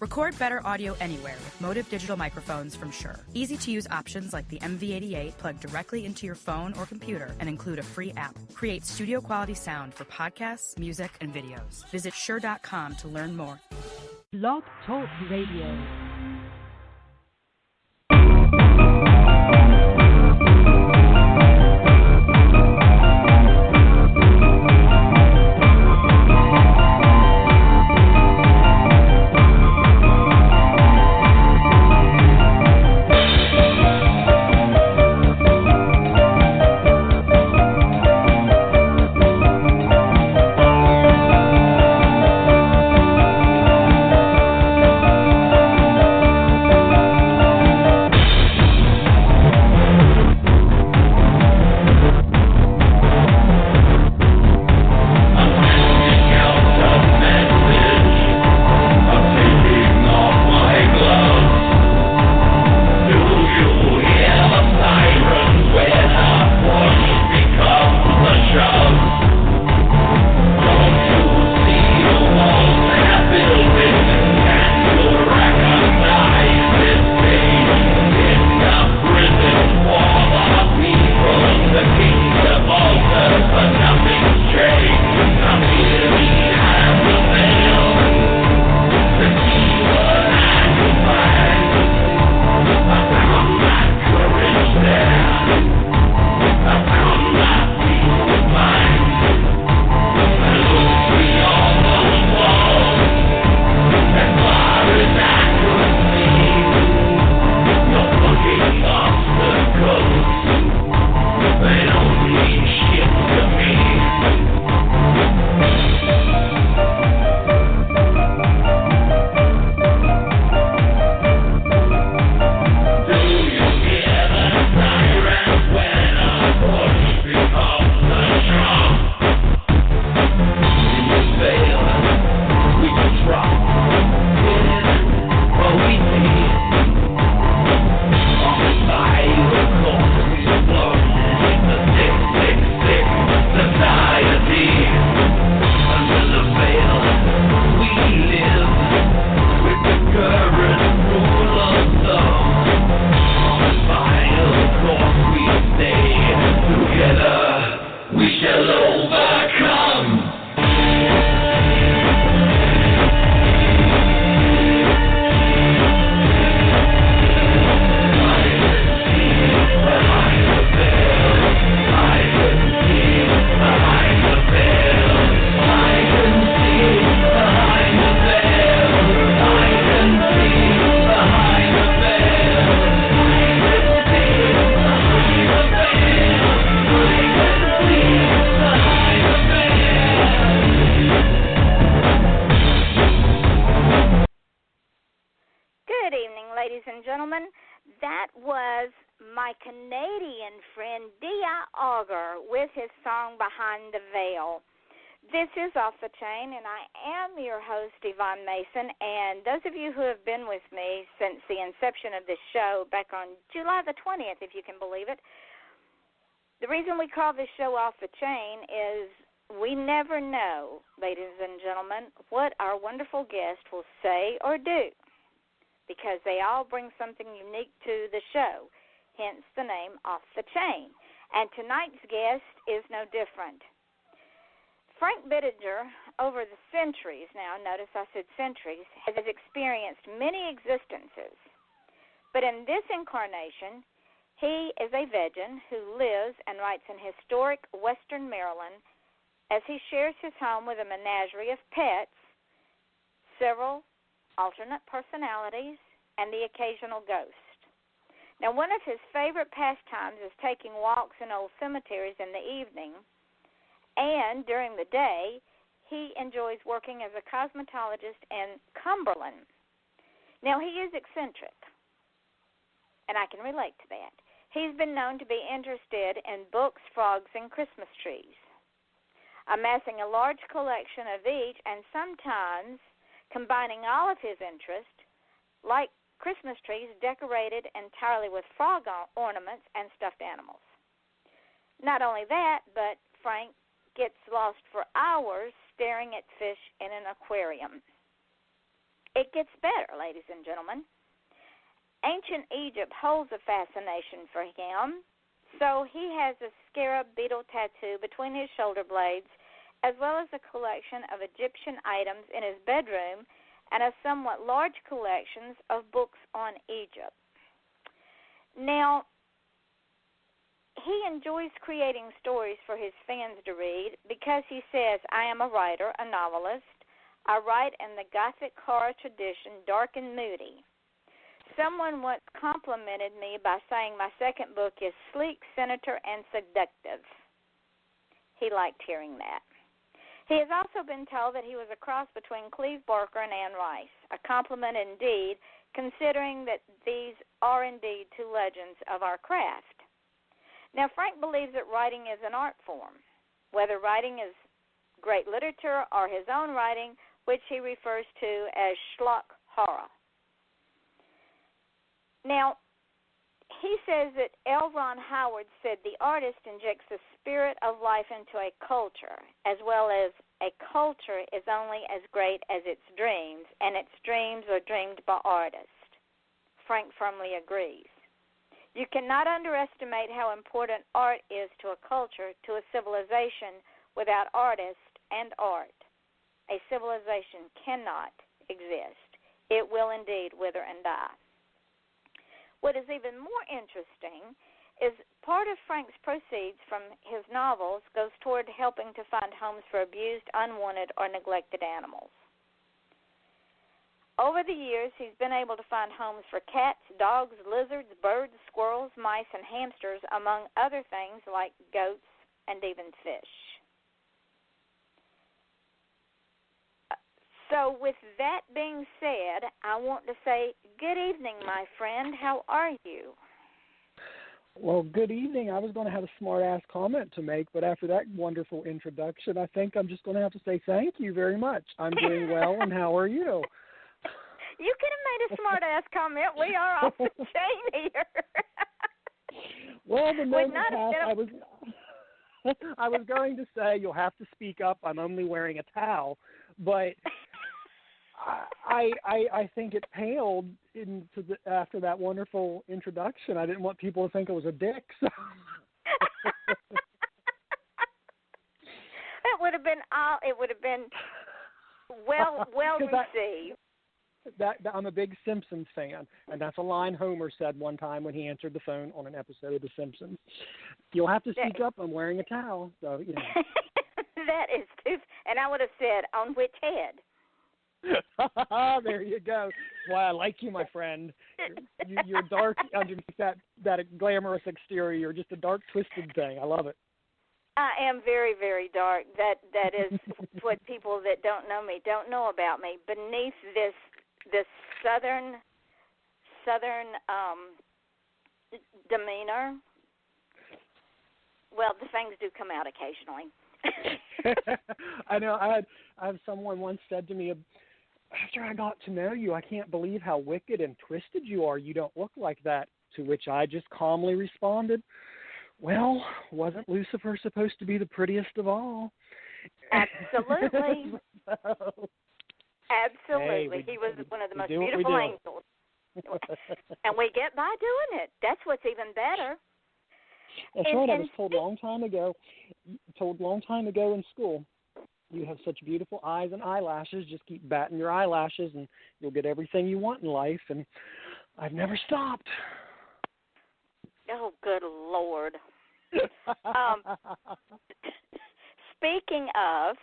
Record better audio anywhere with Motive digital microphones from Shure. Easy-to-use options like the MV88 plug directly into your phone or computer and include a free app. Create studio-quality sound for podcasts, music, and videos. Visit Shure.com to learn more. Blog Talk Radio. And those of you who have been with me since the inception of this show back on July the 20th, if you can believe it, the reason we call this show Off the Chain is we never know, ladies and gentlemen, what our wonderful guest will say or do, because they all bring something unique to the show, hence the name Off the Chain. And tonight's guest is no different. Frank Bittinger, over the centuries now, notice I said centuries, has experienced many existences. But in this incarnation, he is a vegan who lives and writes in historic Western Maryland as he shares his home with a menagerie of pets, several alternate personalities, and the occasional ghost. Now, one of his favorite pastimes is taking walks in old cemeteries in the evening, and during the day, he enjoys working as a cosmetologist in Cumberland. Now, he is eccentric, and I can relate to that. He's been known to be interested in books, frogs, and Christmas trees, amassing a large collection of each and sometimes combining all of his interest, like Christmas trees decorated entirely with frog ornaments and stuffed animals. Not only that, but Frank gets lost for hours staring at fish in an aquarium. it gets better, ladies and gentlemen. Ancient Egypt holds a fascination for him, so he has a scarab beetle tattoo between his shoulder blades, as well as a collection of Egyptian items in his bedroom and a somewhat large collection of books on Egypt. Now, he enjoys creating stories for his fans to read because he says, I am a writer, a novelist. I write in the Gothic horror tradition, dark and moody. Someone once complimented me by saying my second book is sleek, sinister, and seductive. He liked hearing that. He has also been told that he was a cross between Cleve Barker and Anne Rice, a compliment indeed, considering that these are indeed two legends of our craft. Now, Frank believes that writing is an art form, whether writing is great literature or his own writing, which he refers to as schlock horror. Now, he says that L. Ron Howard said the artist injects the spirit of life into a culture, as well as a culture is only as great as its dreams, and its dreams are dreamed by artists. Frank firmly agrees. You cannot underestimate how important art is to a culture, to a civilization without artists and art. A civilization cannot exist. It will indeed wither and die. What is even more interesting is part of Frank's proceeds from his novels goes toward helping to find homes for abused, unwanted, or neglected animals. Over the years, he's been able to find homes for cats, dogs, lizards, birds, squirrels, mice, and hamsters, among other things like goats and even fish. So with that being said, I want to say good evening, my friend. How are you? Well, good evening. I was going to have a smart-ass comment to make, but after that wonderful introduction, I think I'm just going to have to say thank you very much. I'm doing well, and how are you? You could have made a smart-ass comment. We are off the chain here. Well, the moment passed, I was going to say you'll have to speak up. I'm only wearing a towel, but I think it paled after that wonderful introduction. I didn't want people to think I was a dick. So. It would have been well received. I'm a big Simpsons fan, and that's a line Homer said one time when he answered the phone on an episode of The Simpsons. You'll have to speak up. I'm wearing a towel, so you know. That is too. And I would have said, on which head? There you go. Why I like you, my friend. You're dark underneath that glamorous exterior. You're just a dark, twisted thing. I love it. I am very, very dark. That is what people that don't know me don't know about me. Beneath this southern demeanor, well, the things do come out occasionally. I know. I have someone once said to me, after I got to know you, I can't believe how wicked and twisted you are. You don't look like that. To which I just calmly responded, well, wasn't Lucifer supposed to be the prettiest of all? Absolutely. Absolutely. Hey, he was one of the most beautiful angels. And we get by doing it. That's what's even better. That's right. I was told a long time ago in school, you have such beautiful eyes and eyelashes. Just keep batting your eyelashes and you'll get everything you want in life. And I've never stopped. Oh, good Lord. Speaking of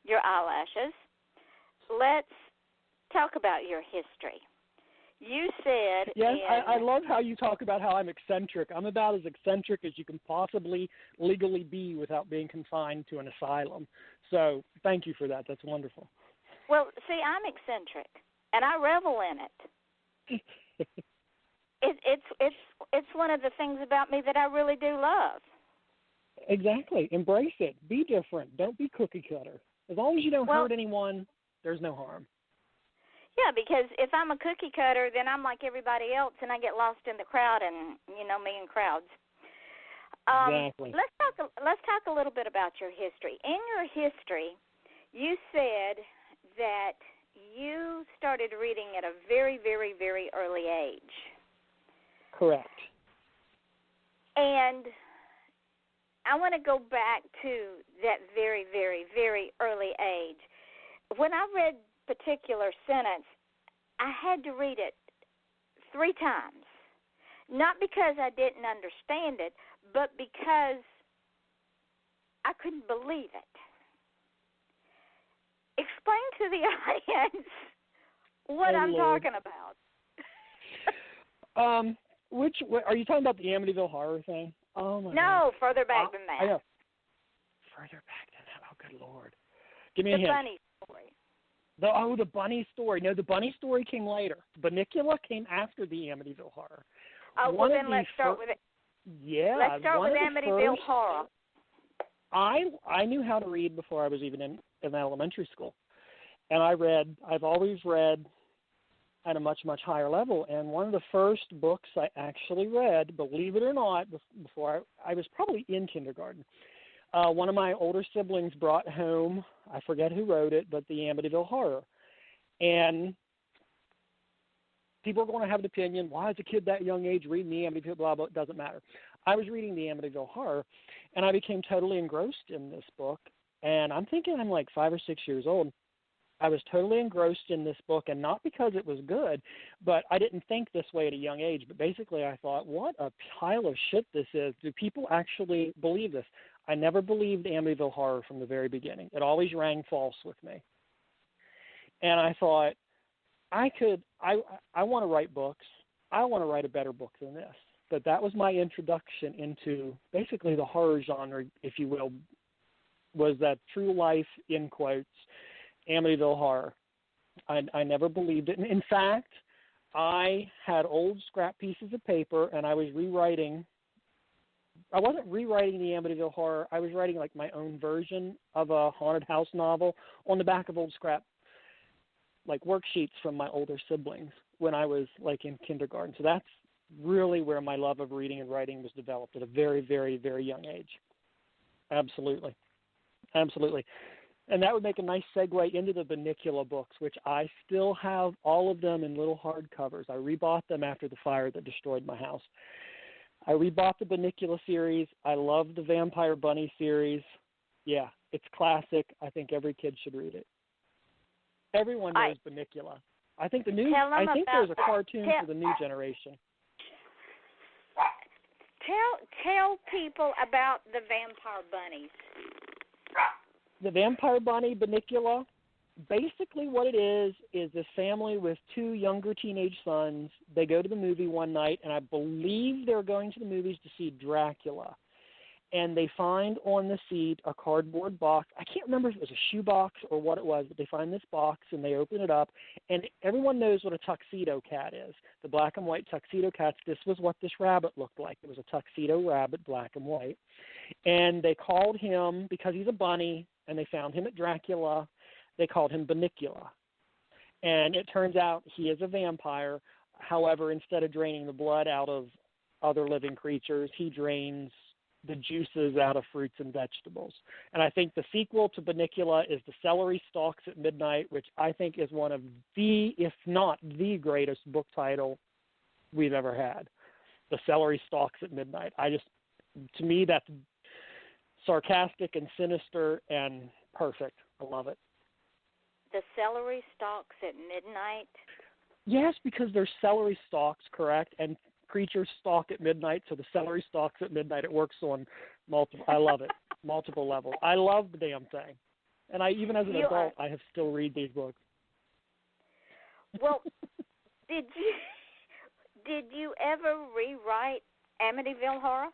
your eyelashes, let's talk about your history. You said... Yes, I love how you talk about how I'm eccentric. I'm about as eccentric as you can possibly legally be without being confined to an asylum. So thank you for that. That's wonderful. Well, see, I'm eccentric, and I revel in it. It's one of the things about me that I really do love. Exactly. Embrace it. Be different. Don't be cookie cutter. As long as you don't hurt anyone, there's no harm. Yeah, because if I'm a cookie cutter, then I'm like everybody else, and I get lost in the crowd, and me and crowds. Exactly. Let's talk a little bit about your history. In your history, you said that you started reading at a very, very, very early age. Correct. And I want to go back to that very, very, very early age. When I read a particular sentence, I had to read it 3 times. Not because I didn't understand it, but because I couldn't believe it. Explain to the audience what I'm talking about. Which are you talking about, the Amityville horror thing? Oh my God. No, further back than that. I know. Further back than that. Oh, good Lord. Give me a hint. The bunny story. The bunny story. No, the bunny story came later. Bunnicula came after the Amityville horror. Oh, well, then let's start with it. Yeah. Let's start with Amityville horror. I knew how to read before I was even in elementary school. And I've always read at a much, much higher level. And one of the first books I actually read, believe it or not, before I was probably in kindergarten, one of my older siblings brought home, I forget who wrote it, but the Amityville Horror. And people are going to have an opinion, why is a kid that young age reading the Amityville, blah, blah, it doesn't matter. I was reading the Amityville Horror, and I became totally engrossed in this book. And I'm thinking I'm like 5 or 6 years old. I was totally engrossed in this book, and not because it was good, but I didn't think this way at a young age. But basically I thought, what a pile of shit this is. Do people actually believe this? I never believed Amityville Horror from the very beginning. It always rang false with me. And I thought, I want to write books. I want to write a better book than this. But that was my introduction into basically the horror genre, if you will, was that true life, in quotes, Amityville Horror. I never believed it. In fact, I had old scrap pieces of paper, and I was rewriting. I wasn't rewriting the Amityville Horror. I was writing like my own version of a haunted house novel on the back of old scrap, like worksheets from my older siblings when I was like in kindergarten. So that's really where my love of reading and writing was developed at a very, very, very young age. Absolutely. Absolutely. And that would make a nice segue into the Bunnicula books, which I still have all of them in little hardcovers. I rebought them after the fire that destroyed my house. I rebought the Bunnicula series. I love the Vampire Bunny series. Yeah, it's classic. I think every kid should read it. Everyone knows Bunnicula. I think there's a cartoon for the new generation. Tell people about the Vampire Bunnies. The Vampire Bunny, Bunnicula, basically what it is this family with 2 younger teenage sons. They go to the movie one night, and I believe they're going to the movies to see Dracula. And they find on the seat a cardboard box. I can't remember if it was a shoebox or what it was, but they find this box, and they open it up. And everyone knows what a tuxedo cat is, the black and white tuxedo cats. This was what this rabbit looked like. It was a tuxedo rabbit, black and white. And they called him, because he's a bunny, and they found him at Dracula, they called him Bunnicula. And it turns out he is a vampire. However, instead of draining the blood out of other living creatures, he drains the juices out of fruits and vegetables. And I think the sequel to Bunnicula is The Celery Stalks at Midnight, which I think is one of the, if not the greatest book title we've ever had. The Celery Stalks at Midnight. To me, that's sarcastic and sinister and perfect. I love it. The Celery Stalks at Midnight? Yes, because there's celery stalks, correct, and creatures stalk at midnight, so the celery stalks at midnight. It works on multiple. I love it. Multiple levels. I love the damn thing. And even as an adult, I have still read these books. Well, did you ever rewrite Amityville Horror?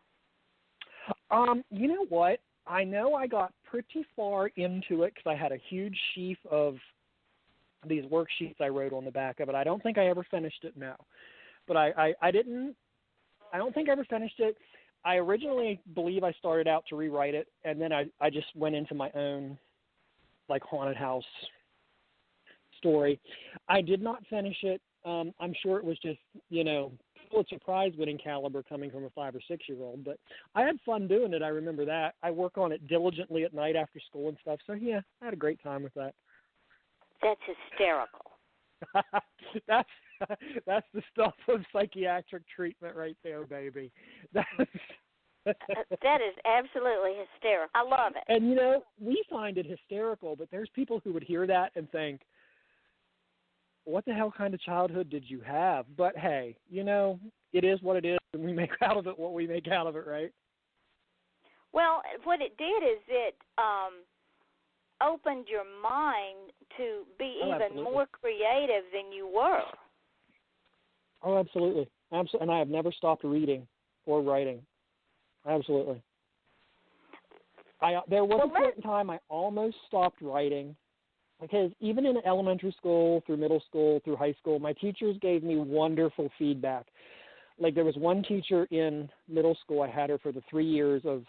You know what? I know I got pretty far into it because I had a huge sheaf of these worksheets I wrote on the back of it. I don't think I ever finished it, no. But I don't think I ever finished it. I originally believe I started out to rewrite it, and then I just went into my own, like, haunted house story. I did not finish it. I'm sure it was just, Pulitzer Prize-winning caliber coming from a 5 or 6 year old, but I had fun doing it. I remember that. I work on it diligently at night after school and stuff. So yeah, I had a great time with that. That's hysterical. That's the stuff of psychiatric treatment right there, baby. That is absolutely hysterical. I love it. And, we find it hysterical, but there's people who would hear that and think, what the hell kind of childhood did you have? But, hey, it is what it is, and we make out of it what we make out of it, right? Well, what it did is it opened your mind to be even more creative than you were. Oh, absolutely. And I have never stopped reading or writing. Absolutely. There was a point in time I almost stopped writing because even in elementary school, through middle school, through high school, my teachers gave me wonderful feedback. Like there was one teacher in middle school, I had her for the 3 years of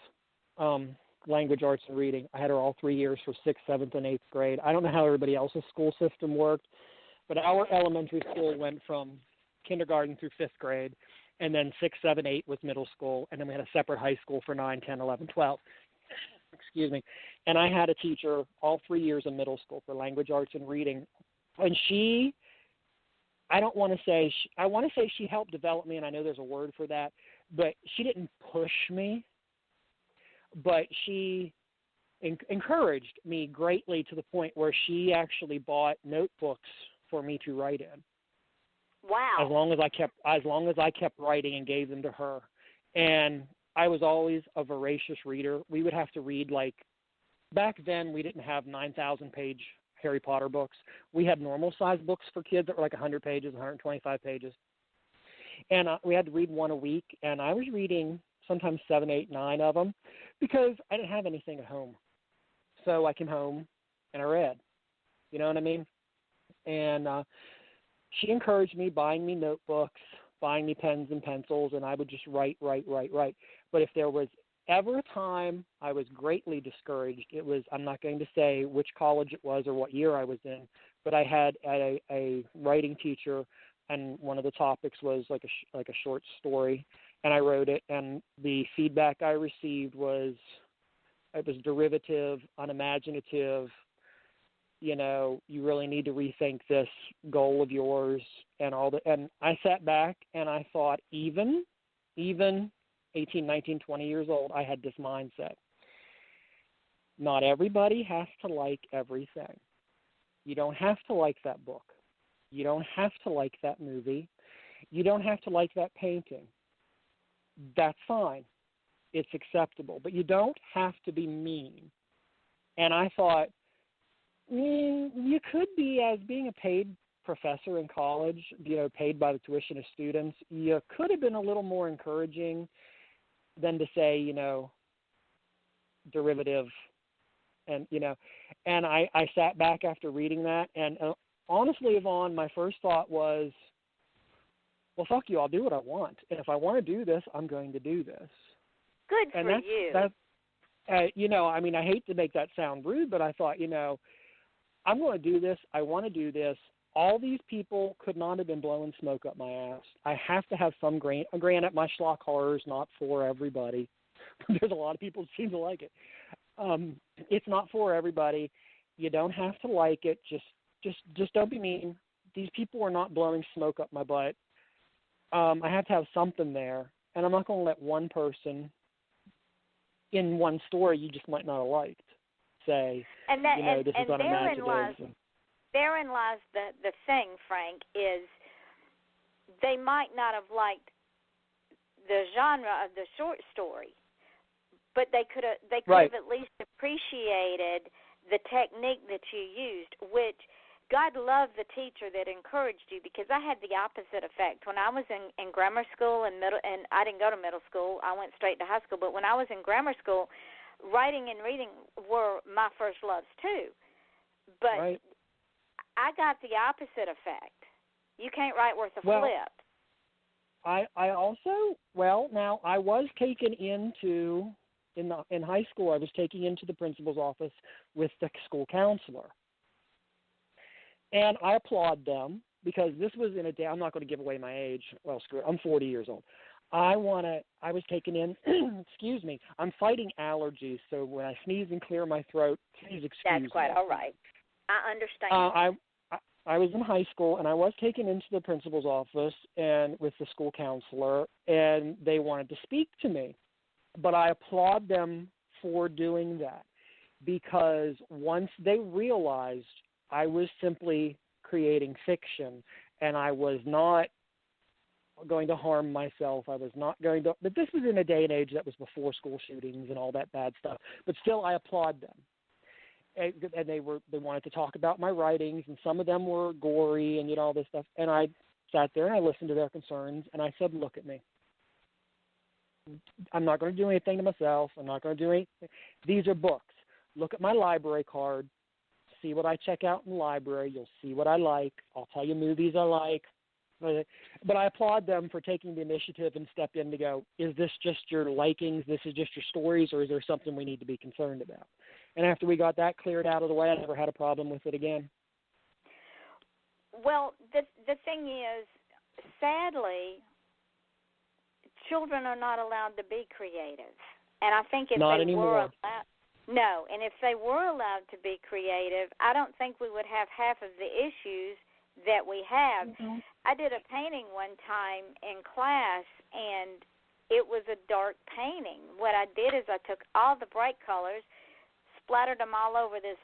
language arts and reading. I had her all 3 years for 6th, 7th, and 8th grade. I don't know how everybody else's school system worked, but our elementary school went from kindergarten through 5th grade, and then 6, 7, 8 was middle school, and then we had a separate high school for 9, 10, 11, 12. Excuse me. And I had a teacher all 3 years of middle school for language arts and reading, and I want to say she helped develop me, and I know there's a word for that, but she didn't push me, but she encouraged me greatly to the point where she actually bought notebooks for me to write in. Wow. As long as I kept writing and gave them to her. And I was always a voracious reader. We would have to read, back then we didn't have 9,000-page Harry Potter books. We had normal-sized books for kids that were 100 pages, 125 pages. And we had to read one a week, and I was reading sometimes 7, 8, 9 of them because I didn't have anything at home. So I came home and I read. You know what I mean? And she encouraged me, buying me notebooks, buying me pens and pencils, and I would just write. But if there was ever a time I was greatly discouraged, it was, I'm not going to say which college it was or what year I was in, but I had a writing teacher, and one of the topics was like a short story, and I wrote it, and the feedback I received was it was derivative, unimaginative. You really need to rethink this goal of yours and all that. And I sat back and I thought, even 18, 19, 20 years old, I had this mindset. Not everybody has to like everything. You don't have to like that book. You don't have to like that movie. You don't have to like that painting. That's fine. It's acceptable. But you don't have to be mean. And I thought, you could be, as being a paid professor in college, paid by the tuition of students, you could have been a little more encouraging than to say, derivative. And, and I sat back after reading that, and honestly, Yvonne, my first thought was, well, fuck you, I'll do what I want. And if I want to do this, I'm going to do this. Good for you. I hate to make that sound rude, but I thought, I'm going to do this. I want to do this. All these people could not have been blowing smoke up my ass. I have to have some grain. Granted, my schlock horror is not for everybody. There's a lot of people who seem to like it. It's not for everybody. You don't have to like it. Just don't be mean. These people are not blowing smoke up my butt. I have to have something there, and I'm not going to let one person in one story you just might not have liked say, this is unimaginative. Therein lies the thing, Frank, is they might not have liked the genre of the short story, but they could have at least appreciated the technique that you used, which God loved the teacher that encouraged you, because I had the opposite effect. When I was in grammar school and I didn't go to middle school, I went straight to high school, but when I was in grammar school, writing and reading were my first loves too. But I got the opposite effect. You can't write worth a flip. I also, now I was taken into, in high school, I was taken into the principal's office with the school counselor. And I applaud them, because this was in a day, I'm not going to give away my age. Well, screw it, I'm 40 years old. I was taken in, excuse me, I'm fighting allergies, so when I sneeze and clear my throat, please excuse me. That's quite all right. I understand. I was in high school, and I was taken into the principal's office and with the school counselor, and they wanted to speak to me. But I applaud them for doing that, because once they realized I was simply creating fiction and I was not going to harm myself, I was not going to, but this was in a day and age that was before school shootings and all that bad stuff, but still I applaud them. And they wanted to talk about my writings, and some of them were gory and all this stuff, and I sat there and I listened to their concerns, and I said, look at me. I'm not going to do anything to myself. I'm not going to do anything. These are books. Look at my library card. See what I check out in the library. You'll see what I like. I'll tell you movies I like. But I applaud them for taking the initiative and step in to go, is this just your likings, this is just your stories, or is there something we need to be concerned about? And after we got that cleared out of the way, I never had a problem with it again. Well, the thing is, sadly, children are not allowed to be creative. And I think if not they anymore. were allowed, no, and if they were allowed to be creative, I don't think we would have half of the issues that we have. Mm-hmm. I did a painting one time in class, and it was a dark painting. What I did is I took all the bright colors, splattered them all over this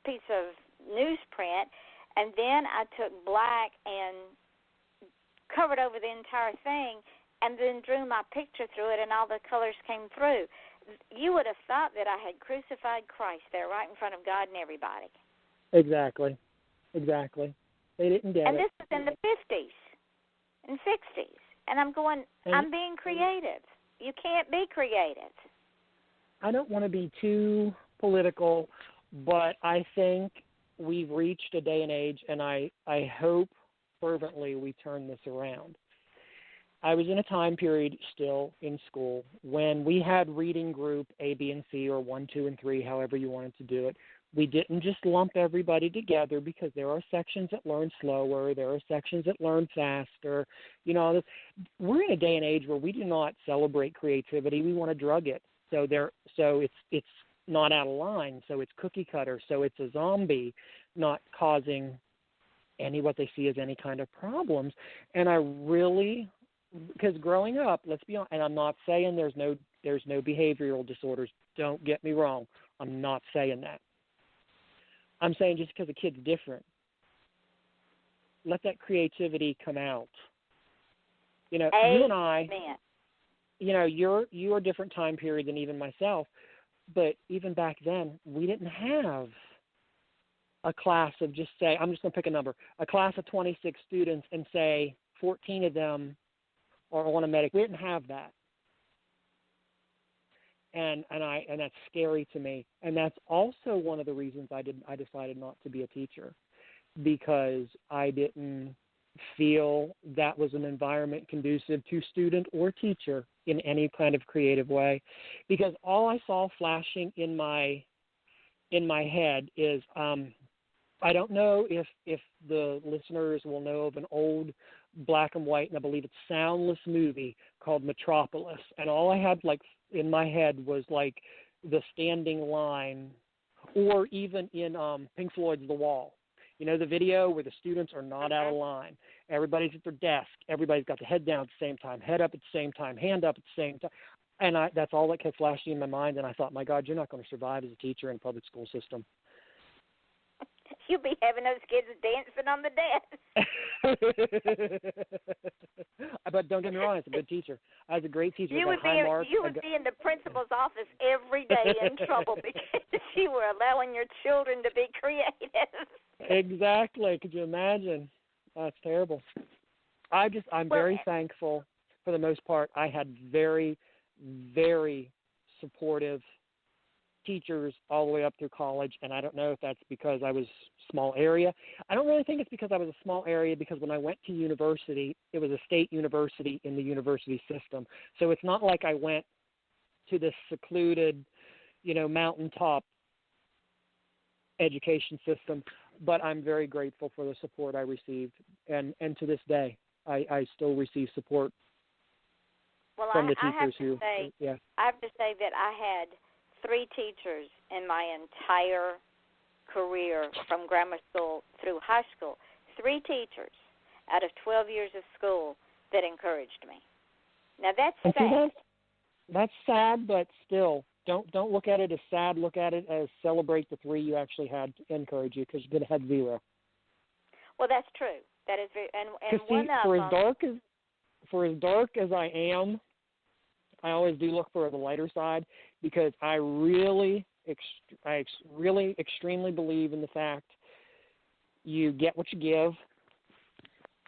piece of newsprint, and then I took black and covered over the entire thing, and then drew my picture through it, and all the colors came through. You would have thought that I had crucified Christ there right in front of God and everybody. Exactly. They didn't get it. And this was in the 50s and 60s. And I'm going, I'm being creative. You can't be creative. I don't want to be too political, but I think we've reached a day and age, and I hope fervently we turn this around. I was in a time period still in school when we had reading group A, B, and C, or 1, 2, and 3, however you wanted to do it. We didn't just lump everybody together, because there are sections that learn slower, there are sections that learn faster. We're in a day and age where we do not celebrate creativity. We want to drug it. So it's not out of line. So it's cookie cutter. So it's a zombie, not causing what they see as any kind of problems. And I really, because growing up, let's be honest, and I'm not saying there's no behavioral disorders. Don't get me wrong. I'm not saying that. I'm saying just because a kid's different, let that creativity come out. You and I, you're a different time period than even myself, but even back then, we didn't have a class of I'm just going to pick a number, a class of 26 students and say 14 of them are on a medic. We didn't have that. And that's scary to me. And that's also one of the reasons I decided not to be a teacher, because I didn't feel that was an environment conducive to student or teacher in any kind of creative way. Because all I saw flashing in my head is I don't know if the listeners will know of an old black and white, and I believe it's soundless movie called Metropolis. And all I had in my head was the standing line, or even in Pink Floyd's The Wall. The video where the students are not out of line. Everybody's at their desk. Everybody's got the head down at the same time, head up at the same time, hand up at the same time. And that's all that kept flashing in my mind. And I thought, my God, you're not going to survive as a teacher in a public school system. You'll be having those kids dancing on the desk. But don't get me wrong, I was a good teacher. I was a great teacher. You would be in the principal's office every day in trouble because you were allowing your children to be creative. Exactly. Could you imagine? That's terrible. I'm very thankful. For the most part, I had very, very supportive teachers all the way up through college, and I don't know if that's because I was small area. I don't really think it's because I was a small area, because when I went to university, it was a state university in the university system. So it's not like I went to this secluded, mountaintop education system, but I'm very grateful for the support I received, and to this day, I still receive support from the teachers I have to say that I had 3 teachers in my entire career from grammar school through high school. 3 teachers out of 12 years of school that encouraged me. Now that's and sad. That's sad, but still, don't look at it as sad. Look at it as celebrate the 3 you actually had to encourage you, because you could have had 0. Well, that's true. That is very, and see, one of them. For as dark as I am, I always do look for the lighter side, because I really extremely believe in the fact you get what you give.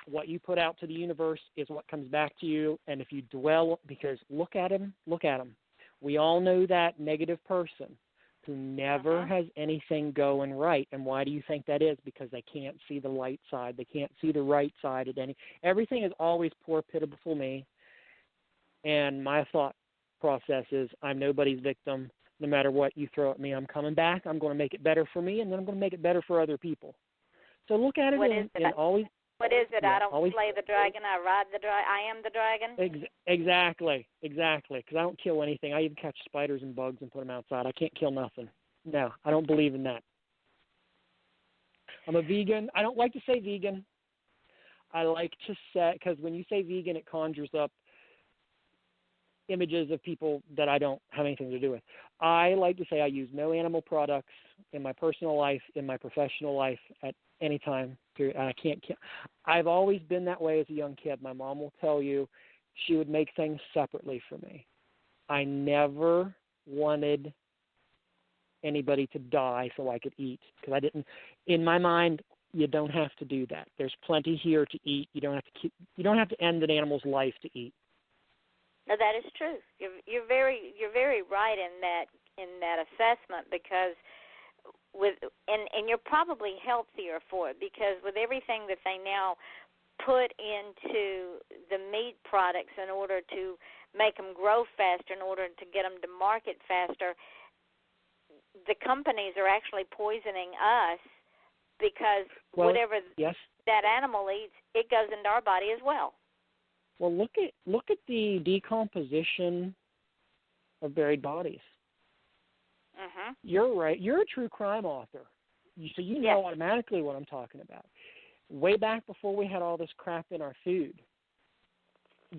What you put out to the universe is what comes back to you, and if you dwell, because look at him. We all know that negative person who never has anything going right. And why do you think that is? Because they can't see the light side. They can't see the right side at everything is always poor, pitiful me. And my thought process is I'm nobody's victim. No matter what you throw at me, I'm coming back. I'm going to make it better for me, and then I'm going to make it better for other people. So look at it and always. What is it? Yeah, I don't slay the dragon. I ride the dragon. I am the dragon. Exactly. Because I don't kill anything. I even catch spiders and bugs and put them outside. I can't kill nothing. No, I don't believe in that. I'm a vegan. I don't like to say vegan. I like to say, because when you say vegan, it conjures up images of people that I don't have anything to do with. I like to say I use no animal products in my personal life, in my professional life, at any time. I can't. I've always been that way as a young kid. My mom will tell you she would make things separately for me. I never wanted anybody to die so I could eat, because I didn't. In my mind, you don't have to do that. There's plenty here to eat. You don't have to end an animal's life to eat. No, that is true. You're very right in that assessment, because and you're probably healthier for it, because with everything that they now put into the meat products in order to make them grow faster, in order to get them to market faster, the companies are actually poisoning us, because whatever that animal eats, it goes into our body as well. Well, look at the decomposition of buried bodies. You're right. You're a true crime author, so you know automatically what I'm talking about. Way back before we had all this crap in our food,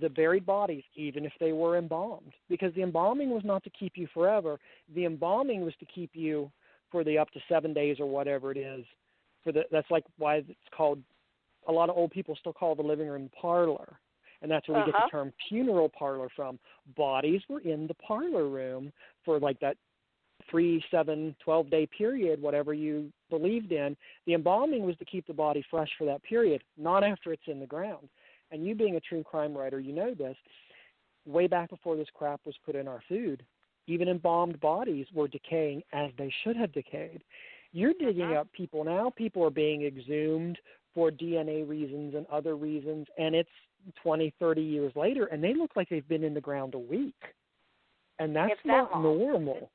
the buried bodies, even if they were embalmed, because the embalming was not to keep you forever. The embalming was to keep you for the up to 7 days or whatever it is. That's like why it's called. A lot of old people still call the living room parlor. And that's where we get the term funeral parlor from. Bodies were in the parlor room for like that 3, 7, 12-day period, whatever you believed in. The embalming was to keep the body fresh for that period, not after it's in the ground. And you being a true crime writer, you know this. Way back before this crap was put in our food, even embalmed bodies were decaying as they should have decayed. You're digging up people now. People are being exhumed for DNA reasons and other reasons, and it's 20, 30 years later, and they look like they've been in the ground a week. And that's not normal.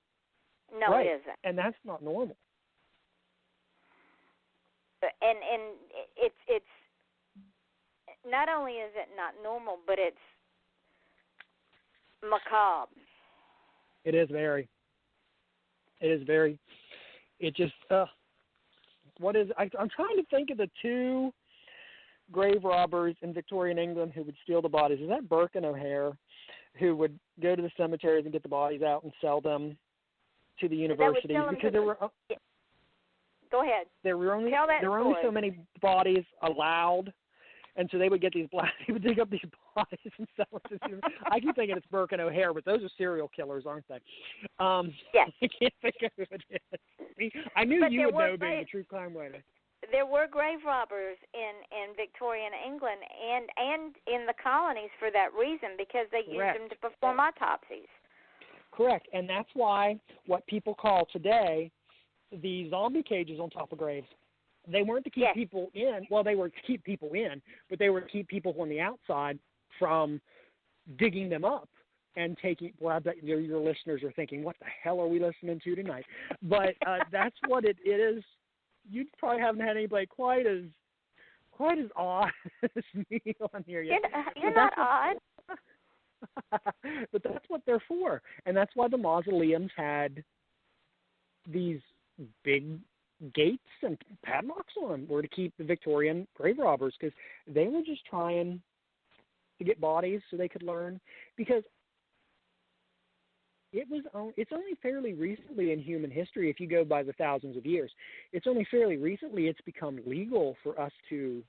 No, right. It isn't. And that's not normal. And it's not only is it not normal, but it's macabre. It is very. It just, what is, I'm trying to think of the 2 grave robbers in Victorian England who would steal the bodies. Is that Burke and O'Hare, who would go to the cemeteries and get the bodies out and sell them to the universities? Because there were... Go ahead. There were only so many bodies allowed, and so they would get these they would dig up these bodies and sell them to I keep thinking it's Burke and O'Hare, but those are serial killers, aren't they? Yes. I can't think of who it is. I knew you would know, being a true crime writer. There were grave robbers in Victorian England and in the colonies for that reason, because they used them to perform autopsies. Correct, and that's why what people call today the zombie cages on top of graves, they weren't to keep people in. Well, they were to keep people in, but they were to keep people on the outside from digging them up and taking. Well, I bet your listeners are thinking, what the hell are we listening to tonight? But that's what it is. You probably haven't had anybody quite as odd as me on here yet. You're not odd. But that's what they're for, and that's why the mausoleums had these big gates and padlocks on them were to keep the Victorian grave robbers, because they were just trying to get bodies so they could learn. Because it's only fairly recently in human history, if you go by the thousands of years, it's only fairly recently it's become legal for us to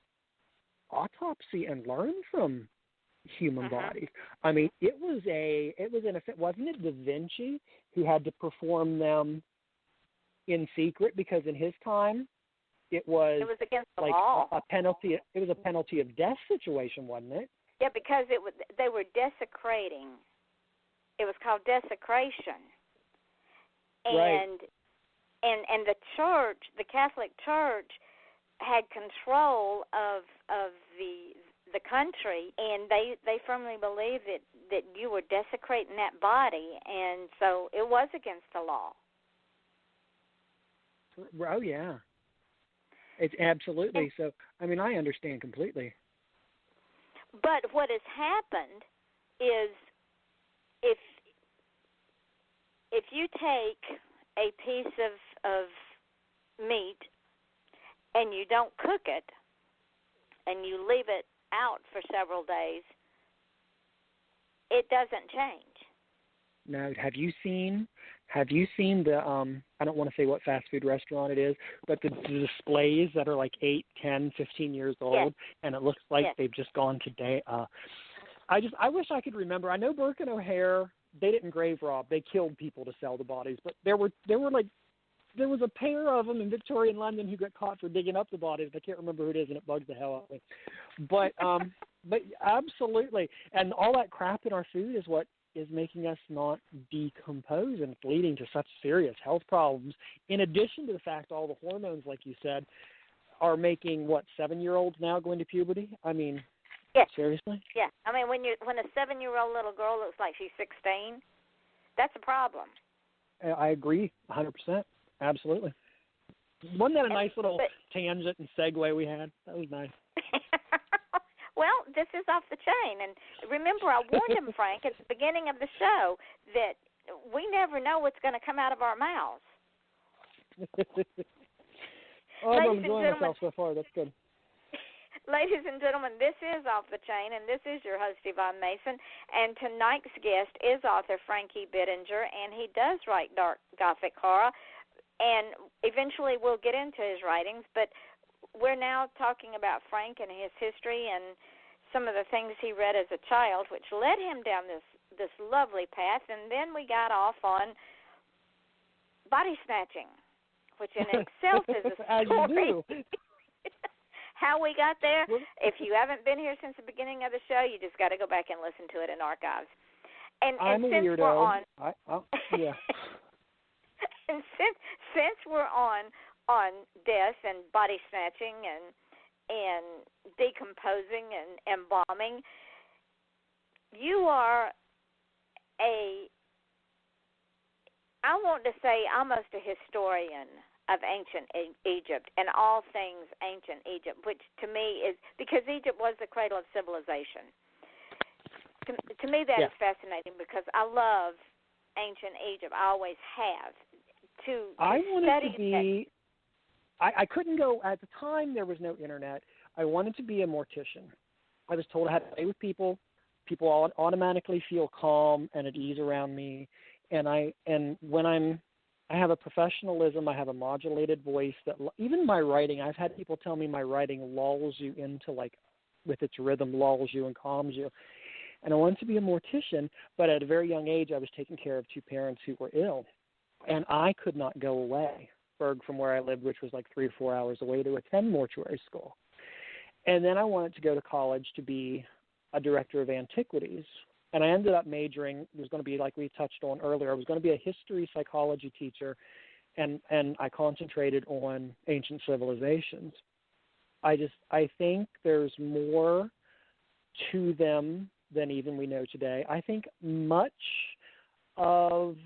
autopsy and learn from human bodies. I mean, it was an effect. Wasn't it Da Vinci who had to perform them in secret, because in his time it was against the like law. a penalty. It was a penalty of death situation, wasn't it? Yeah, because they were desecrating. It was called desecration. And and the church, the Catholic Church, had control of the country, and they firmly believed that you were desecrating that body, and so it was against the law. Oh yeah, it's absolutely. So I mean, I understand completely. But what has happened is, if you take a piece of meat and you don't cook it and you leave it out for several days, it doesn't change. Now, have you seen the I don't want to say what fast food restaurant it is, but the displays that are like 8, 10, 15 years old, yes. and it looks like yes. they've just gone today. I wish I could remember. I know Burke and O'Hare, they didn't grave rob. They killed people to sell the bodies, but there was a pair of them in Victorian London who got caught for digging up the bodies. I can't remember who it is, and it bugs the hell out of me. But but absolutely, and all that crap in our food is what is making us not decompose, and it's leading to such serious health problems. In addition to the fact all the hormones, like you said, are making 7-year-olds now go into puberty. I mean, yes. Seriously? Yeah. I mean, when a 7-year-old little girl looks like she's 16, that's a problem. I agree 100%. Absolutely. Wasn't that a nice little tangent and segue we had? That was nice. Well, this is off the chain. And remember, I warned him, Frank, at the beginning of the show that we never know what's going to come out of our mouths. I'm enjoying myself so far. That's good. Ladies and gentlemen, this is Off the Chain, and this is your host, Yvonne Mason. And tonight's guest is author Frankie Bittinger, and he does write dark Gothic horror. And eventually we'll get into his writings, but we're now talking about Frank and his history and some of the things he read as a child, which led him down this lovely path. And then we got off on body snatching, which in itself is a story. As you do. How we got there, if you haven't been here since the beginning of the show, you just got to go back and listen to it in archives. And I'm a since weirdo. We're on, yeah. And since we're on death and body snatching and decomposing and embalming, you are I want to say almost a historian of ancient Egypt and all things ancient Egypt, which to me is, because Egypt was the cradle of civilization. To me that is fascinating, because I love ancient Egypt. I always have. I wanted to be. I couldn't go at the time. There was no internet. I wanted to be a mortician. I was told I had to play with people. People automatically feel calm and at ease around me. And when I have a professionalism. I have a modulated voice that even my writing. I've had people tell me my writing lulls you into, like, with its rhythm, lulls you and calms you. And I wanted to be a mortician, but at a very young age, I was taking care of 2 parents who were ill. And I could not go away, from where I lived, which was like 3 or 4 hours away, to attend mortuary school. And then I wanted to go to college to be a director of antiquities. And I ended up majoring. It was going to be, like we touched on earlier, I was going to be a history psychology teacher, and I concentrated on ancient civilizations. I think there's more to them than even we know today. I think much of,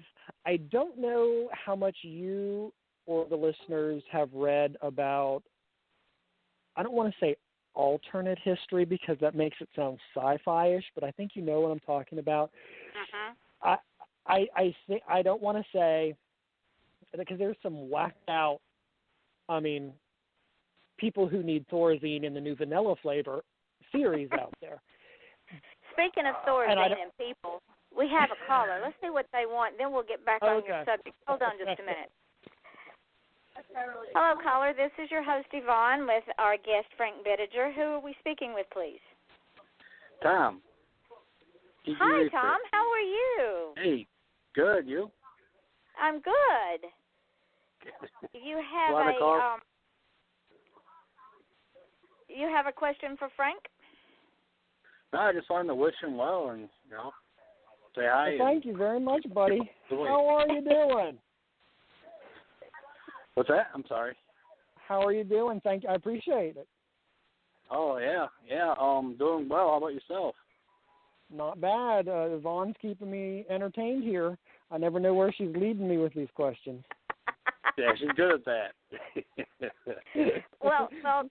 I don't know how much you or the listeners have read about, I don't want to say alternate history because that makes it sound sci-fi-ish, but I think you know what I'm talking about. Uh-huh. I don't want to say, because there's some whacked out I mean, people who need Thorazine in the new vanilla flavor theories out there. Speaking of Thorazine and people, we have a caller. Let's see what they want, then we'll get back on your subject. Hold on just a minute. Hello, caller. This is your host, Yvonne, with our guest, Frank Bittinger. Who are we speaking with, please? Tom. Hi, Tom. How are you? Hey, good. You? I'm good. You have you have a question for Frank? No, I just wanted to wish him well and, say hi. Well, thank you very much, buddy. How are you doing? What's that? I'm sorry. How are you doing? Thank you. I appreciate it. Oh, yeah. Doing well. How about yourself? Not bad. Yvonne's keeping me entertained here. I never know where she's leading me with these questions. Yeah, she's good at that. Well, Tom,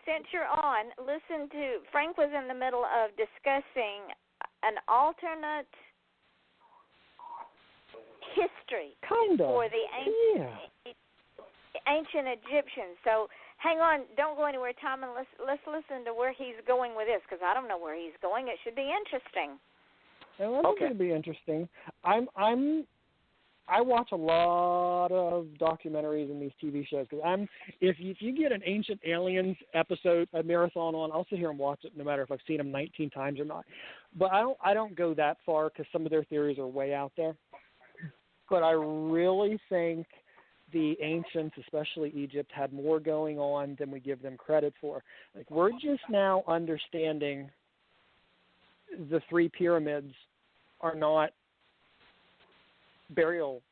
since you're on, listen to Frank was in the middle of discussing an alternate history for the ancient Egyptians. So hang on, don't go anywhere, Tom, and let's listen to where he's going with this, because I don't know where he's going. It should be interesting. Well, I think it'll be interesting. I watch a lot of documentaries and these TV shows because if you get an Ancient Aliens episode, a marathon on, I'll sit here and watch it no matter if I've seen them 19 times or not. But I don't go that far because some of their theories are way out there. But I really think the ancients, especially Egypt, had more going on than we give them credit for. Like, we're just now understanding the 3 pyramids are not burial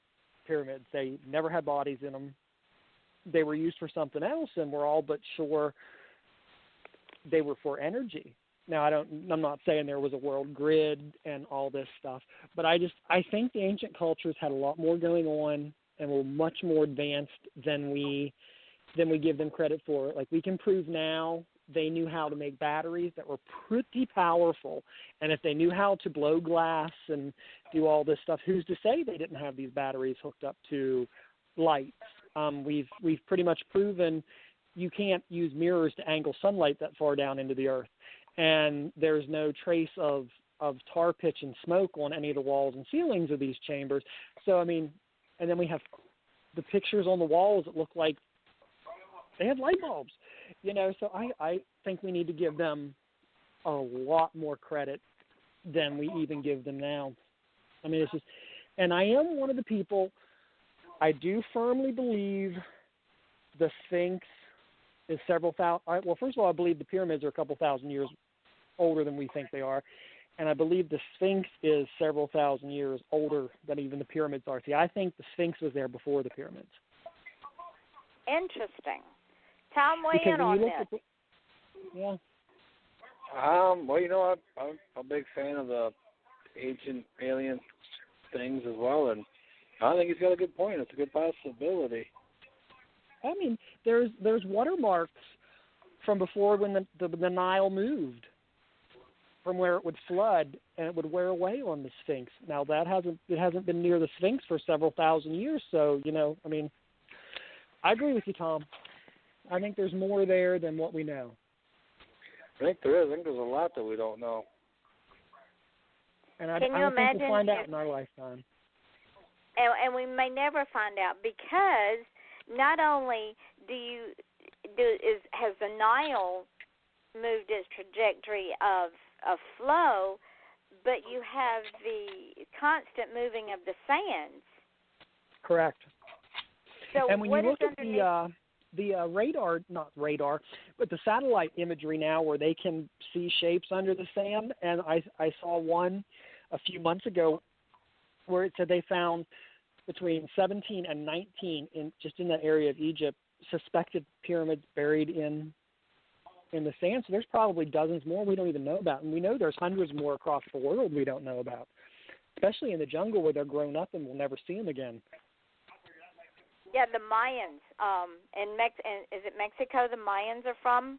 pyramids. They never had bodies in them. They were used for something else, and we're all but sure they were for energy. Now, I'm not saying there was a world grid and all this stuff, but I think the ancient cultures had a lot more going on and were much more advanced than we give them credit for. Like, we can prove now they knew how to make batteries that were pretty powerful, and if they knew how to blow glass and do all this stuff, who's to say they didn't have these batteries hooked up to lights? We've pretty much proven you can't use mirrors to angle sunlight that far down into the earth, and there's no trace of tar pitch and smoke on any of the walls and ceilings of these chambers. So, I mean, and then we have the pictures on the walls that look like they had light bulbs, so I think we need to give them a lot more credit than we even give them now. I mean, it's just, and I am one of the people, I do firmly believe the Sphinx is several thousand, well, first of all, I believe the pyramids are a couple thousand years older than we think they are, and I believe the Sphinx is several thousand years older than even the pyramids are. See, I think the Sphinx was there before the pyramids. Interesting. Tom, weigh in on this. Yeah. Well, I'm a big fan of the ancient alien things as well, and I think he's got a good point. It's a good possibility. I mean, there's watermarks from before when the Nile moved, from where it would flood and it would wear away on the Sphinx. Now it hasn't been near the Sphinx for several thousand years, so I mean, I agree with you, Tom. I think there's more there than what we know. I think there is. I think there's a lot that we don't know. And I don't think we'll find out in our lifetime. And we may never find out, because not only has the Nile moved its trajectory of flow, but you have the constant moving of the sands. Correct. So and when you look at the radar, not radar, but the satellite imagery now where they can see shapes under the sand, and I saw one a few months ago where it said they found between 17 and 19 in that area of Egypt suspected pyramids buried in the sand. So there's probably dozens more we don't even know about, and we know there's hundreds more across the world we don't know about, especially in the jungle where they're grown up and we'll never see them again. Yeah, the Mayans. Is it Mexico the Mayans are from?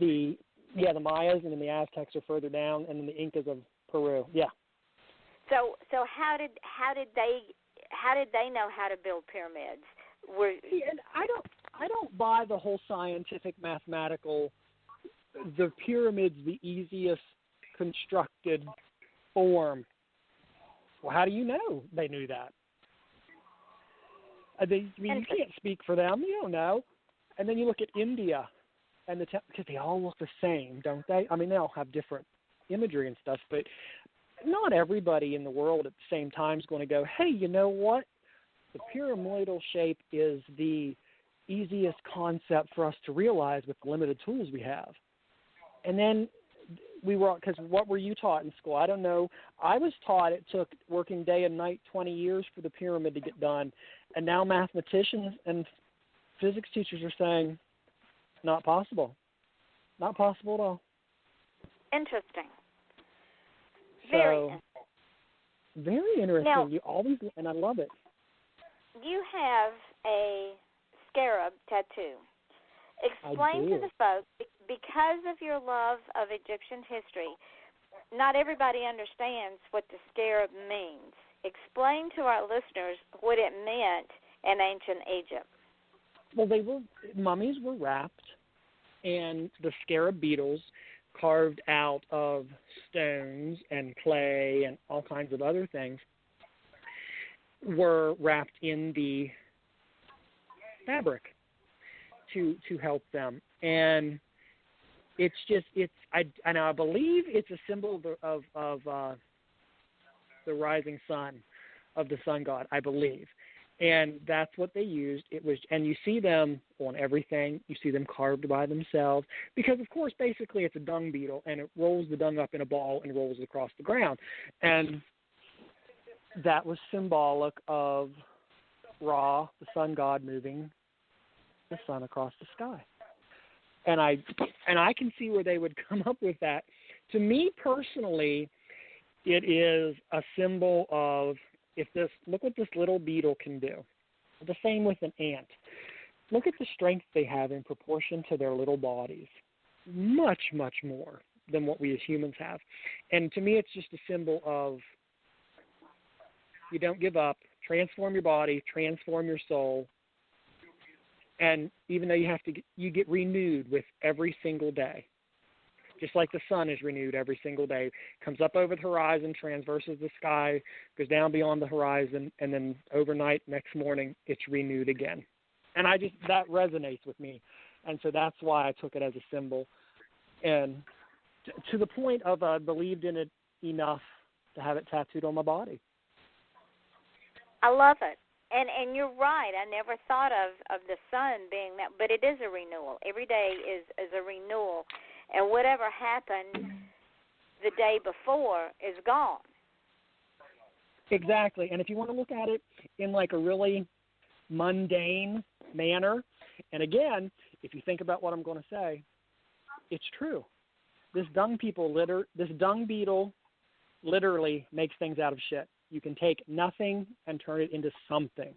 The Mayas, and then the Aztecs are further down, and then the Incas of Peru. Yeah. So how did they know how to build pyramids? I don't buy the whole scientific mathematical, the pyramid's the easiest constructed form. Well, how do you know they knew that? You can't speak for them. You don't know. And then you look at India, and because they all look the same, don't they? I mean, they all have different imagery and stuff, but not everybody in the world at the same time is going to go, hey, you know what? The pyramidal shape is the easiest concept for us to realize with the limited tools we have. And then because what were you taught in school? I don't know. I was taught it took working day and night 20 years for the pyramid to get done. And now mathematicians and physics teachers are saying, not possible. Not possible at all. Interesting. Very interesting. Now, You always, and I love it. You have a scarab tattoo. Explain to the folks, because of your love of Egyptian history, not everybody understands what the scarab means. Explain to our listeners what it meant in ancient Egypt. Well, mummies were wrapped, and the scarab beetles carved out of stones and clay and all kinds of other things were wrapped in the fabric to help them. And I believe it's a symbol of the rising sun, of the sun god, I believe. And that's what they used. And you see them on everything. You see them carved by themselves because, of course, basically it's a dung beetle, and it rolls the dung up in a ball and rolls it across the ground. And that was symbolic of Ra, the sun god, moving the sun across the sky. And I can see where they would come up with that. To me personally, it is a symbol of look what this little beetle can do. The same with an ant. Look at the strength they have in proportion to their little bodies. Much, much more than what we as humans have. And to me, it's just a symbol of you don't give up, transform your body, transform your soul. And even though you get renewed with every single day. Just like the sun is renewed every single day. Comes up over the horizon, transverses the sky, goes down beyond the horizon, and then overnight, next morning, it's renewed again. And that resonates with me. And so that's why I took it as a symbol. And to the point of I believed in it enough to have it tattooed on my body. I love it. And you're right. I never thought of the sun being that, but it is a renewal. Every day is a renewal. And whatever happened the day before is gone. Exactly. And if you want to look at it in like a really mundane manner, and again, if you think about what I'm going to say, it's true. This dung beetle literally makes things out of shit. You can take nothing and turn it into something.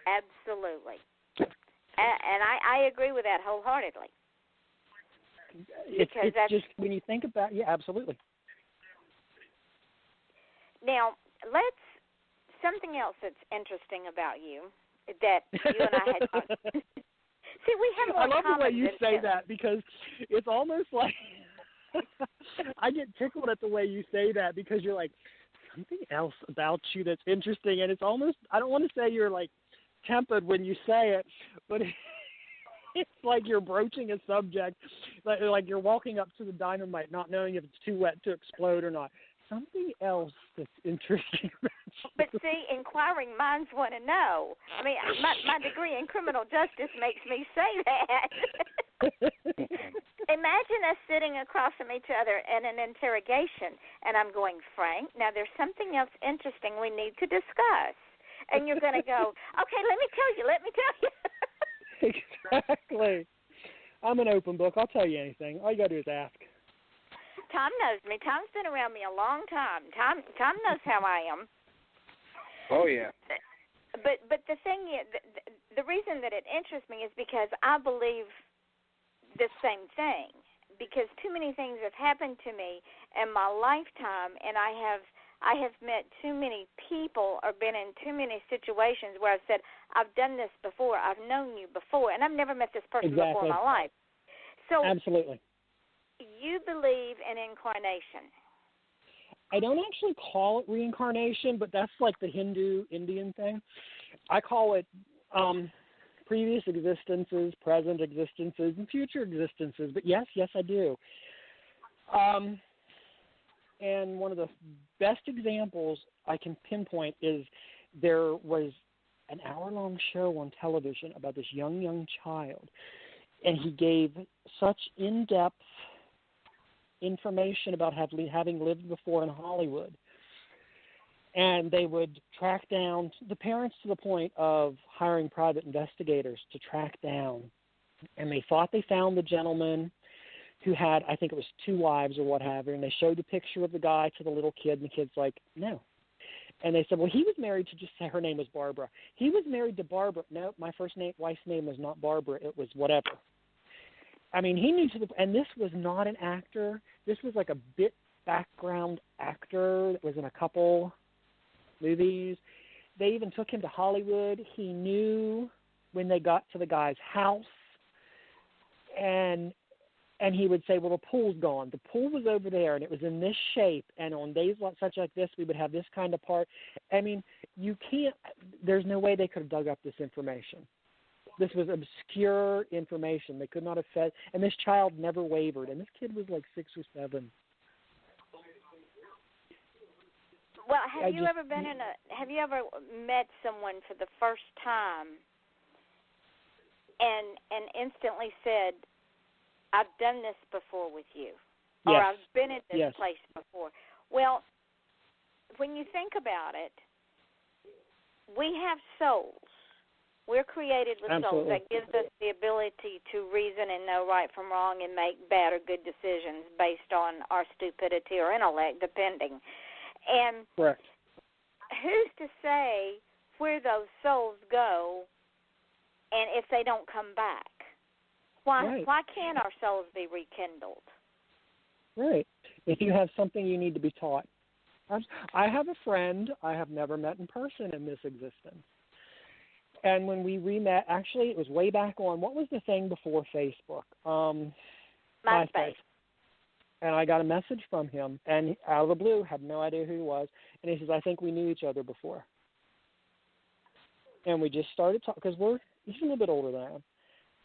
Absolutely. And I agree with that wholeheartedly. It's just, when you think about, yeah, absolutely. Now, something else that's interesting about you that you and I had talked. See, we have more. I love the way you say this. that because it's almost like I get tickled at the way you say that because you're like, something else about you that's interesting, and it's almost, I don't want to say you're like tempered when you say it, but it's like you're broaching a subject, like you're walking up to the dynamite not knowing if it's too wet to explode or not. Something else that's interesting about you. But see, inquiring minds want to know. I mean, my degree in criminal justice makes me say that. Imagine us sitting across from each other in an interrogation, and I'm going, Frank, now there's something else interesting we need to discuss. And you're going to go, okay, let me tell you. Exactly. I'm an open book. I'll tell you anything. All you got to do is ask. Tom knows me. Tom's been around me a long time. Tom knows how I am. Oh, yeah. But the thing is, the reason that it interests me is because I believe the same thing. Because too many things have happened to me in my lifetime, and I I have met too many people or been in too many situations where I've said, I've done this before, I've known you before, and I've never met this person before in my life. So absolutely. You believe in incarnation. I don't actually call it reincarnation, but that's like the Hindu-Indian thing. I call it previous existences, present existences, and future existences. But yes, I do. And one of the best examples I can pinpoint is there was an hour-long show on television about this young child, and he gave such in-depth information about having lived before in Hollywood. And they would track down the parents to the point of hiring private investigators to track down. And they thought they found the gentleman who had, I think it was 2 wives or what have you, and they showed the picture of the guy to the little kid, and the kid's like, no. And they said, well, he was married to, just say her name was Barbara. He was married to Barbara. No, my wife's name was not Barbara. It was whatever. I mean, he knew and this was not an actor. This was like a bit background actor that was in a couple movies. They even took him to Hollywood. He knew when they got to the guy's house, and he would say, well, the pool's gone. The pool was over there, and it was in this shape, and on days such like this, we would have this kind of part. I mean, there's no way they could have dug up this information. This was obscure information. They could not have fed, and this child never wavered, and this kid was like 6 or 7. Well, have you ever met someone for the first time and instantly said, I've done this before with you, or yes. I've been at this place before? Well, when you think about it, we have souls. We're created with souls. That gives us the ability to reason and know right from wrong and make bad or good decisions based on our stupidity or intellect, depending. And correct. Who's to say where those souls go and if they don't come back? Why can't our souls be rekindled? Right. If you have something you need to be taught. I have a friend I have never met in person in this existence. And when we re-met, actually, it was way back on, what was the thing before Facebook? MySpace. And I got a message from him, and out of the blue, had no idea who he was. And he says, I think we knew each other before. And we just started talking, because he's a little bit older than I am.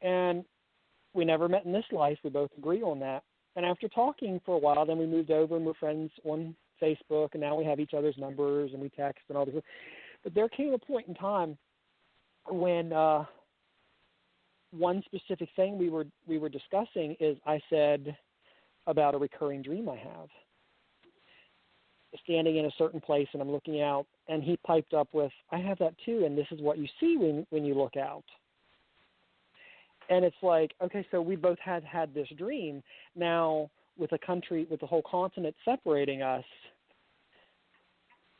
And we never met in this life. We both agree on that. And after talking for a while, then we moved over and we're friends on Facebook, and now we have each other's numbers and we text and all this. But there came a point in time when one specific thing we were discussing is I said about a recurring dream I have. Standing in a certain place and I'm looking out, and he piped up with, I have that too, and this is what you see when you look out. And it's like, okay, so we both had this dream. Now, with the whole continent separating us,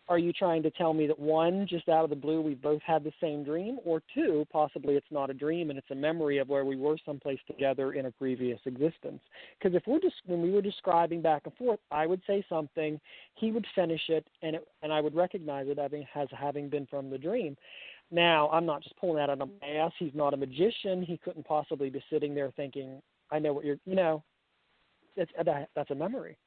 are you trying to tell me that one, just out of the blue, we both had the same dream, or two, possibly it's not a dream and it's a memory of where we were someplace together in a previous existence? Because when we were describing back and forth, I would say something, he would finish it, and I would recognize it as having been from the dream. Now, I'm not just pulling that out of my ass. He's not a magician. He couldn't possibly be sitting there thinking, I know what that's a memory.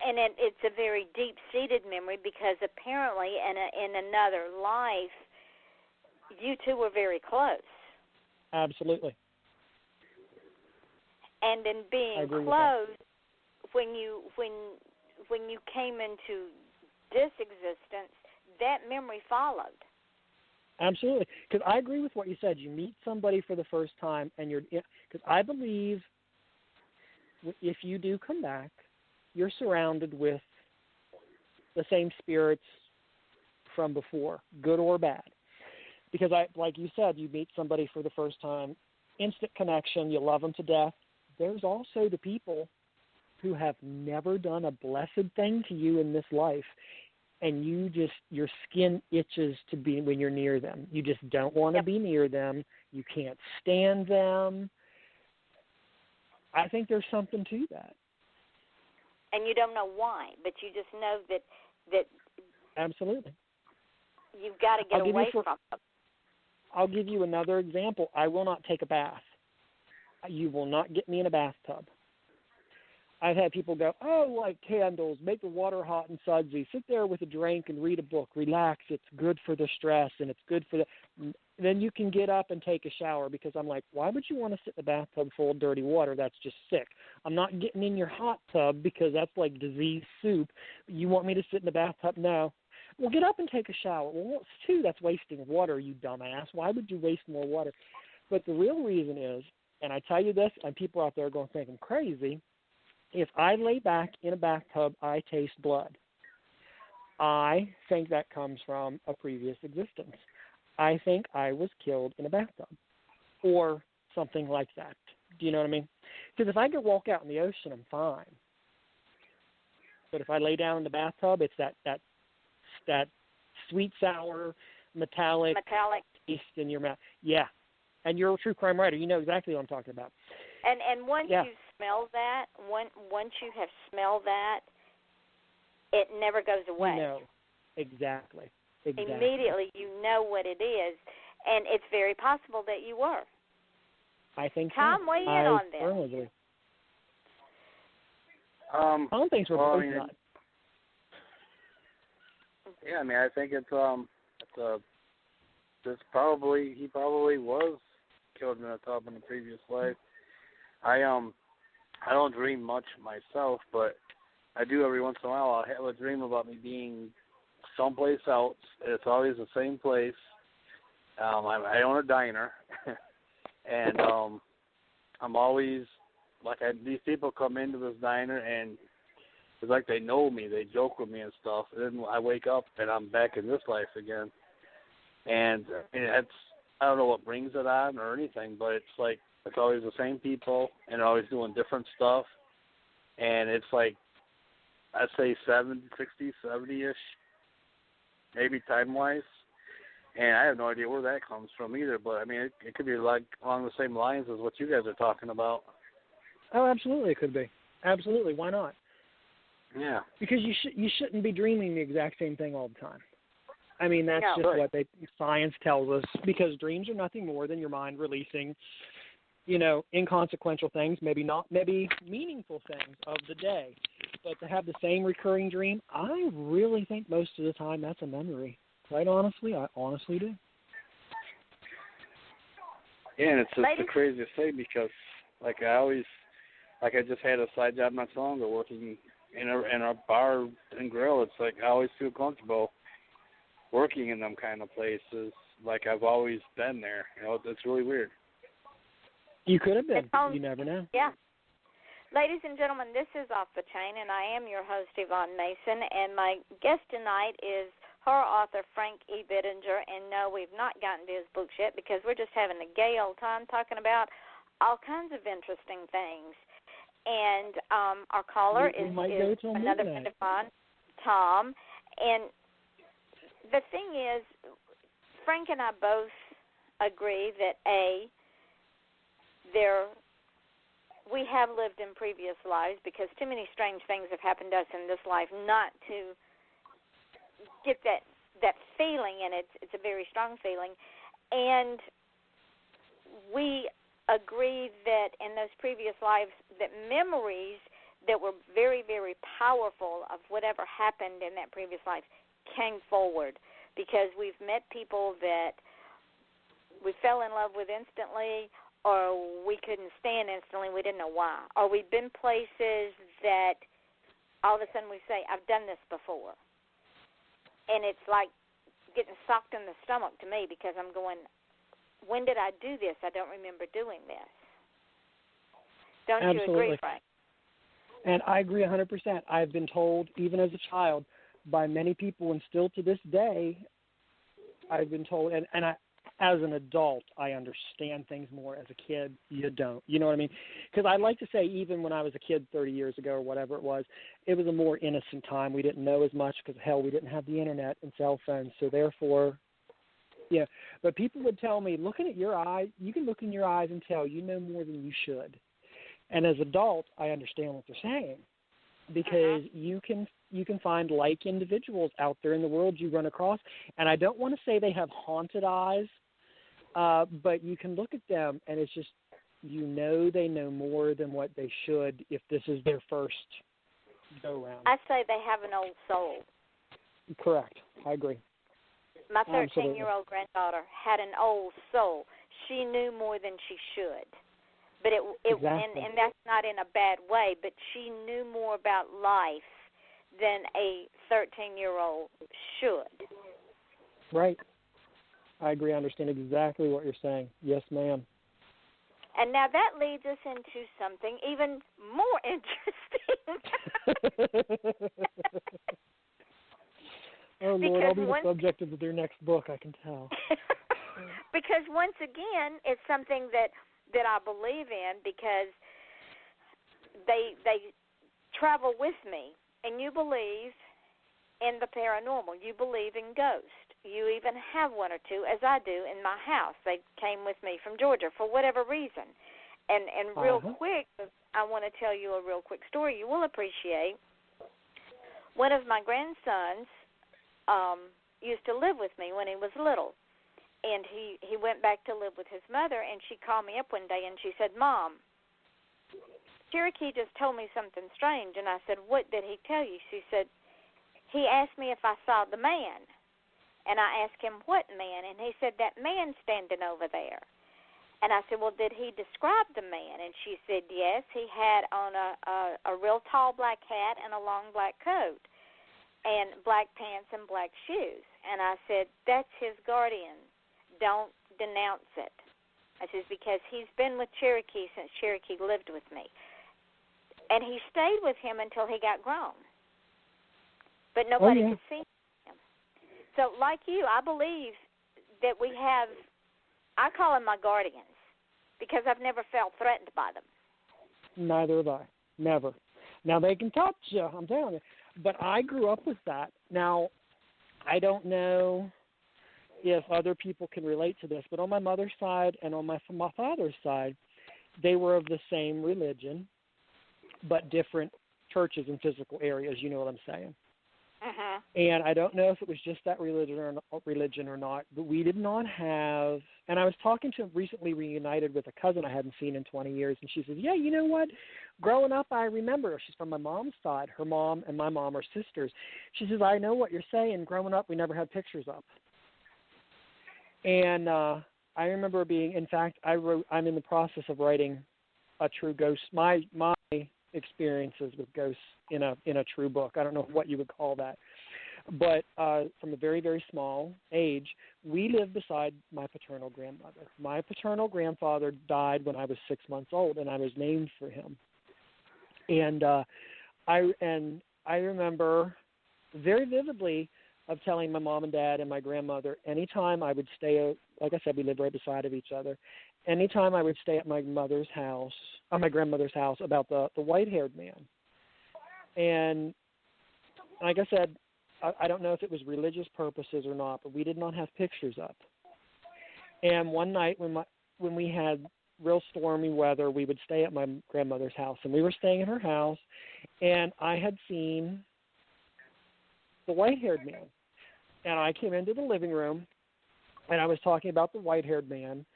And it's a very deep-seated memory, because apparently in another life, you two were very close. Absolutely. And in being close, when you came into this existence, that memory followed. Absolutely. Because I agree with what you said. You meet somebody for the first time, and because I believe if you do come back, you're surrounded with the same spirits from before, good or bad. Because like you said, you meet somebody for the first time, instant connection, you love them to death. There's also the people who have never done a blessed thing to you in this life, and your skin itches to be when you're near them. You just don't want to be near them. You can't stand them. I think there's something to that. And you don't know why, but you just know that that Absolutely. you've got to get away from them. I'll give you another example. I will not take a bath. You will not get me in a bathtub. I've had people go, oh, like candles, make the water hot and sudsy, sit there with a drink and read a book, relax, it's good for the stress and it's good for the... Then you can get up and take a shower, because I'm like, why would you want to sit in a bathtub full of dirty water? That's just sick. I'm not getting in your hot tub because that's like disease soup. You want me to sit in the bathtub? No. Well, get up and take a shower. Well, too, that's wasting water, you dumbass. Why would you waste more water? But the real reason is, and I tell you this, and people out there are going to think I'm crazy, if I lay back in a bathtub, I taste blood. I think that comes from a previous existence. I think I was killed in a bathtub or something like that. Do you know what I mean? Because if I could walk out in the ocean, I'm fine. But if I lay down in the bathtub, it's that sweet, sour, metallic taste in your mouth. Yeah. And you're a true crime writer. You know exactly what I'm talking about. And once you smell that, once you have smelled that, it never goes away. No, exactly. Immediately you know what it is, and it's very possible that you were. I think Tom, so. weigh in on this. Believe. Tom thinks we're both nuts. Yeah, I mean, I think he probably was killed in a tub in a previous life. I don't dream much myself, but I do every once in a while. I'll have a dream about me being someplace else. It's always the same place. I own a diner, and I'm always like these people come into this diner and it's like they know me. They joke with me and stuff. And then I wake up and I'm back in this life again. And it's, I don't know what brings it on or anything, but it's like it's always the same people and they're always doing different stuff. And it's like, I'd say 60, 70-ish, maybe time-wise. And I have no idea where that comes from either, but I mean, it could be like along the same lines as what you guys are talking about. Oh, absolutely, it could be. Absolutely, why not? Yeah. Because you shouldn't be dreaming the exact same thing all the time. I mean, that's just right. what science tells us, because dreams are nothing more than your mind releasing, inconsequential things, maybe meaningful things of the day. But to have the same recurring dream, I really think most of the time that's a memory. Quite honestly, I honestly do. Yeah, and it's just the craziest thing because, I just had a side job not so long ago working in a bar and grill. It's like I always feel comfortable working in them kind of places. Like I've always been there. It's really weird. You could have been. You never know. Yeah. Ladies and gentlemen, this is Off the Chain, and I am your host, Yvonne Mason, and my guest tonight is horror author Frank E. Bittinger. And no, we've not gotten to his books yet because we're just having a gay old time talking about all kinds of interesting things. And our caller is another friend of mine, Tom. And the thing is, Frank and I both agree that, we have lived in previous lives because too many strange things have happened to us in this life not to get that feeling, and it's a very strong feeling. And we agree that in those previous lives that memories that were very, very powerful of whatever happened in that previous life came forward, because we've met people that we fell in love with instantly, or we couldn't stand instantly, we didn't know why. Or we've been places that all of a sudden we say, I've done this before. And it's like getting socked in the stomach to me, because I'm going, when did I do this? I don't remember doing this. Don't Absolutely. you agree, Frank? And I agree 100%. I've been told, even as a child, by many people, and still to this day, I've been told, and as an adult, I understand things more. As a kid, you don't. You know what I mean? Because I like to say, even when I was a kid 30 years ago or whatever it was a more innocent time. We didn't know as much because, hell, we didn't have the internet and cell phones. So therefore, yeah. But people would tell me, looking at your eyes, you can look in your eyes and tell you know more than you should. And as adult, I understand what they're saying. because you can find like individuals out there in the world you run across, and I don't want to say they have haunted eyes, but you can look at them and it's just, they know more than what they should if this is their first go round. I say they have an old soul. Correct. I agree. My 13-year-old granddaughter had an old soul. She knew more than she should. But exactly. and that's not in a bad way, but she knew more about life than a 13-year-old should. Right. I agree. I understand exactly what you're saying. Yes, ma'am. And now that leads us into something even more interesting. Oh, Lord, I'll be the subject of their next book, I can tell. Because once again, it's something that I believe in, because they travel with me. And you believe in the paranormal. You believe in ghosts. You even have one or two, as I do, in my house. They came with me from Georgia for whatever reason. And real quick, I want to tell you a real quick story you will appreciate. One of my grandsons used to live with me when he was little. And he went back to live with his mother, and she called me up one day, and she said, "Mom, Cherokee just told me something strange." And I said, "What did he tell you?" She said, "He asked me if I saw the man." And I asked him, "What man?" And he said, "That man standing over there." And I said, "Well, did he describe the man?" And she said, "Yes, he had on a real tall black hat and a long black coat and black pants and black shoes." And I said, "That's his guardian. Don't denounce it." I said, "Because he's been with Cherokee since Cherokee lived with me." And he stayed with him until he got grown. But nobody could see him. So like you, I believe that we have, I call them my guardians, because I've never felt threatened by them. Neither have I. Never. Now, they can touch you, I'm telling you. But I grew up with that. Now, I don't know if other people can relate to this, but on my mother's side and on my father's side, they were of the same religion, but different churches and physical areas. You know what I'm saying? Uh-huh. And I don't know if it was just that religion or not, but we did not have. And I was talking to recently reunited with a cousin I hadn't seen in 20 years, and she says, "Yeah, you know what? Growing up, I remember." She's from my mom's side. Her mom and my mom are sisters. She says, "I know what you're saying. Growing up, we never had pictures up." And I remember being, in fact, I'm in the process of writing a true ghost, my experiences with ghosts in a true book. I don't know what you would call that. But from a very, very small age, we lived beside my paternal grandmother. My paternal grandfather died when I was 6 months old, and I was named for him. And I remember very vividly of telling my mom and dad and my grandmother, anytime I would stay, like I said, we lived right beside of each other. Anytime I would stay at my grandmother's house, about the white-haired man. And like I said, I don't know if it was religious purposes or not, but we did not have pictures up. And one night when we had real stormy weather, we would stay at my grandmother's house, and we were staying in her house, and I had seen the white-haired man. And I came into the living room, and I was talking about the white-haired man,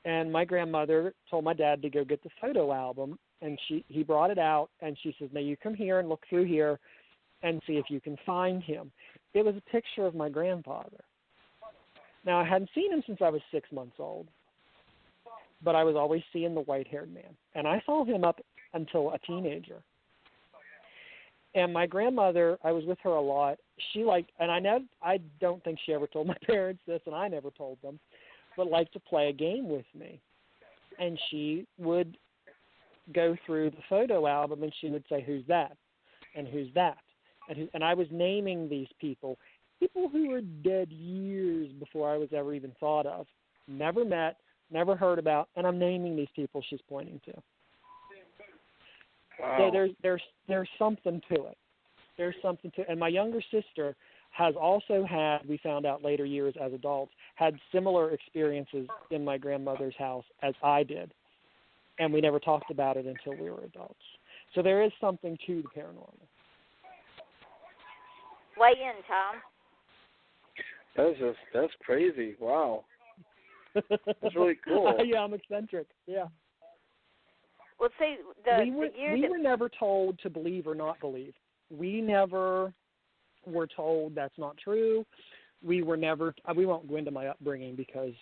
and my grandmother told my dad to go get the photo album, and he brought it out, and she says, "Now you come here and look through here and see if you can find him." It was a picture of my grandfather. Now, I hadn't seen him since I was 6 months old, but I was always seeing the white-haired man, and I saw him up until a teenager. And my grandmother, I was with her a lot. And I don't think she ever told my parents this, and I never told them, but liked to play a game with me. And she would go through the photo album, and she would say, "Who's that? And who's that?" And I was naming these people who were dead years before I was ever even thought of, never met, never heard about, and I'm naming these people she's pointing to. Wow. So there's something to it. There's something to it. And my younger sister has also had, we found out later years as adults, had similar experiences in my grandmother's house as I did. And we never talked about it until we were adults. So there is something to the paranormal. Weigh in, Tom. That's crazy. Wow. That's really cool. Yeah, I'm eccentric. Yeah. Well, see, we were never told to believe or not believe. We never were told that's not true. We were never. We won't go into my upbringing because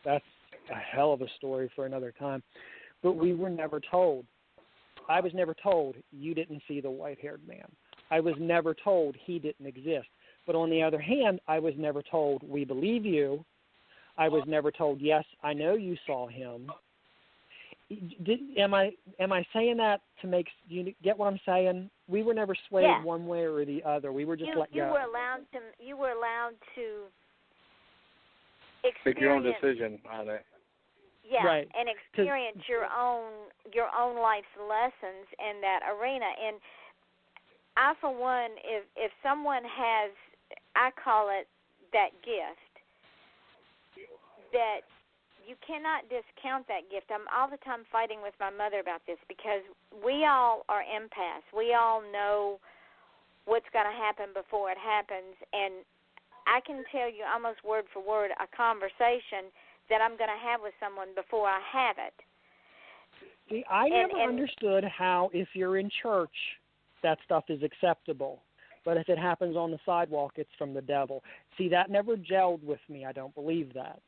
that's a hell of a story for another time. But we were never told. I was never told you didn't see the white-haired man. I was never told he didn't exist. But on the other hand, I was never told we believe you. I was never told, yes, I know you saw him. Am I saying that to make you get what I'm saying? We were never swayed one way or the other. We were just let go. You were allowed to experience, make your own decision on it. Yeah, right. And experience your own life's lessons in that arena. And I, for one, if someone has, I call it that gift, that you cannot discount that gift. I'm all the time fighting with my mother about this because we all are empaths. We all know what's going to happen before it happens. And I can tell you almost word for word a conversation that I'm going to have with someone before I have it. See, I never understood how if you're in church, that stuff is acceptable. But if it happens on the sidewalk, it's from the devil. See, that never gelled with me. I don't believe that.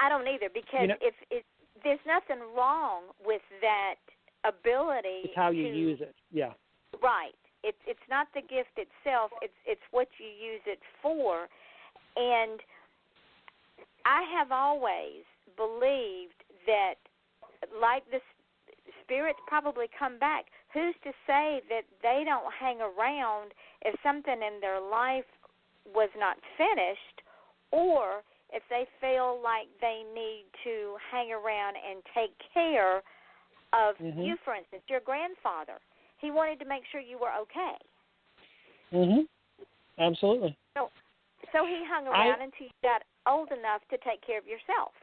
I don't either, because if there's nothing wrong with that ability. It's how you use it, yeah. Right. It's not the gift itself. It's what you use it for. And I have always believed that, like the spirits probably come back. Who's to say that they don't hang around if something in their life was not finished, or if they feel like they need to hang around and take care of you, for instance, your grandfather. He wanted to make sure you were okay. Absolutely. So he hung around until you got old enough to take care of yourself.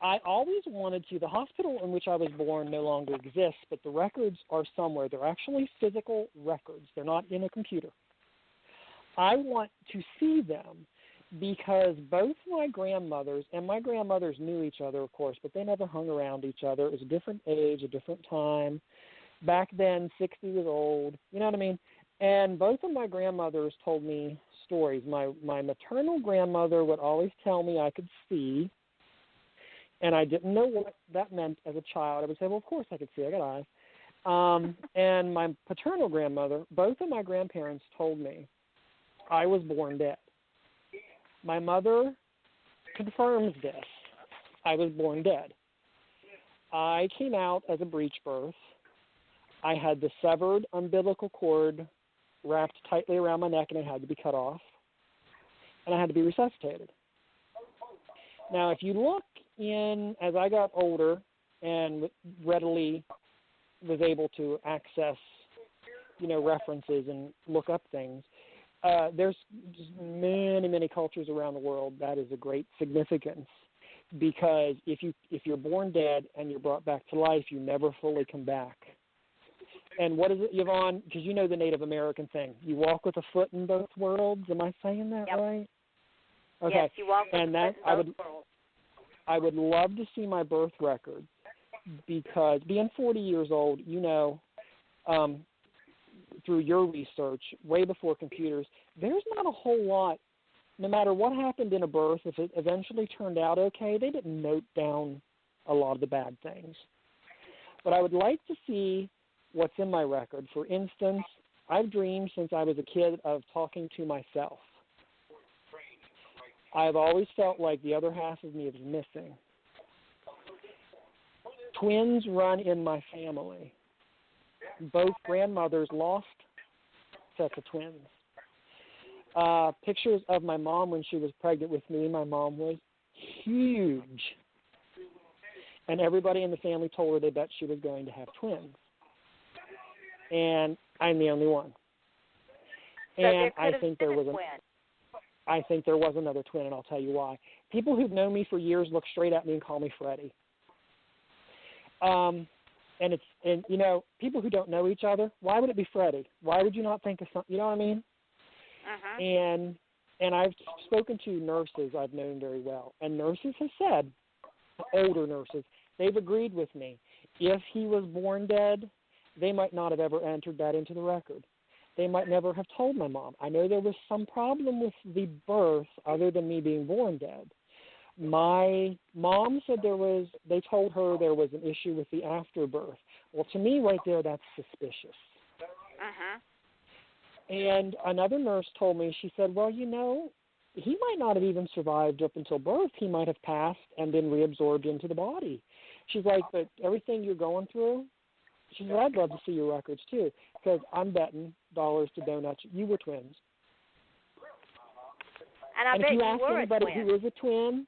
I always wanted to. The hospital in which I was born no longer exists, but the records are somewhere. They're actually physical records. They're not in a computer. I want to see them because both my grandmothers, and my grandmothers knew each other, of course, but they never hung around each other. It was a different age, a different time. Back then, 60 was old. You know what I mean? And both of my grandmothers told me stories. My maternal grandmother would always tell me I could see, and I didn't know what that meant as a child. I would say, well, of course I could see. I got eyes. And my paternal grandmother, both of my grandparents told me I was born dead. My mother confirms this. I was born dead. I came out as a breech birth. I had the severed umbilical cord wrapped tightly around my neck, and it had to be cut off. And I had to be resuscitated. Now, if you look in, as I got older and readily was able to access, references and look up things, there's just many, many cultures around the world that is a great significance, because if you're born dead and you're brought back to life, you never fully come back. And what is it, Yvonne? Because you know the Native American thing. You walk with a foot in both worlds. Am I saying that right? Okay. Yes, you walk with and a foot in both worlds. I would love to see my birth record, because being 40 years old, through your research, way before computers, there's not a whole lot. No matter what happened in a birth, if it eventually turned out okay, they didn't note down a lot of the bad things. But I would like to see what's in my record. For instance, I've dreamed since I was a kid of talking to myself. I've always felt like the other half of me is missing. Twins run in my family. Both grandmothers lost sets of twins. Pictures of my mom when she was pregnant with me. My mom was huge. And everybody in the family told her they bet she was going to have twins. And I'm the only one. So and I think there was another twin, and I'll tell you why. People who've known me for years look straight at me and call me Freddie. And people who don't know each other, why would it be Freddie? Why would you not think of something? You know what I mean? Uh-huh. And I've spoken to nurses I've known very well, and nurses have said, older nurses, they've agreed with me. If he was born dead, they might not have ever entered that into the record. They might never have told my mom. I know there was some problem with the birth other than me being born dead. My mom said they told her there was an issue with the afterbirth. Well, to me right there, that's suspicious. Uh-huh. And another nurse told me, she said, well, he might not have even survived up until birth. He might have passed and been reabsorbed into the body. She's like, but everything you're going through, she said, I'd love to see your records too, because I'm betting dollars to donuts. You were twins. And if you ask anybody who is a twin,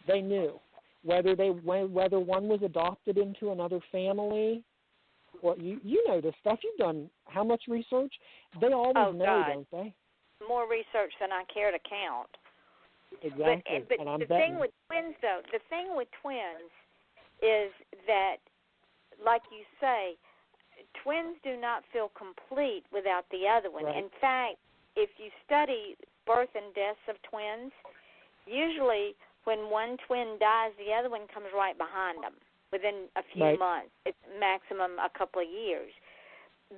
they knew. Whether one was adopted into another family, well, you know this stuff. You've done how much research? They always know, God. don't they? More research than I care to count. Exactly. But and I'm the betting. thing with twins, though, the thing with twins is that, like you say, twins do not feel complete without the other one. Right. In fact, if you study birth and deaths of twins, usually when one twin dies, the other one comes right behind them within a few months, it's maximum a couple of years.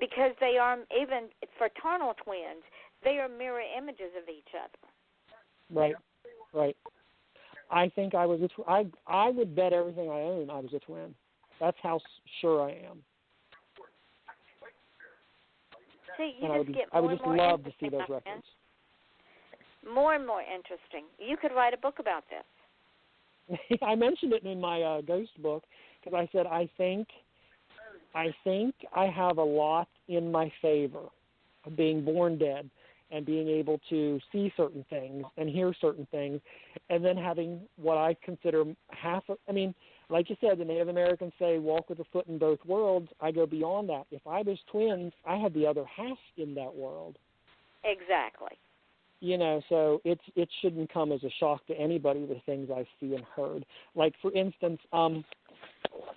Because they are, even fraternal twins, they are mirror images of each other. Right. I think I was I would bet everything I own I was a twin. That's how sure I am. See, I would just love to see those records. More and more interesting. You could write a book about this. I mentioned it in my ghost book because I said I think I have a lot in my favor of being born dead and being able to see certain things and hear certain things, and then having what I consider like you said, the Native Americans say walk with a foot in both worlds. I go beyond that. If I was twins, I had the other half in that world. Exactly. So it shouldn't come as a shock to anybody, the things I see and heard. Like, for instance,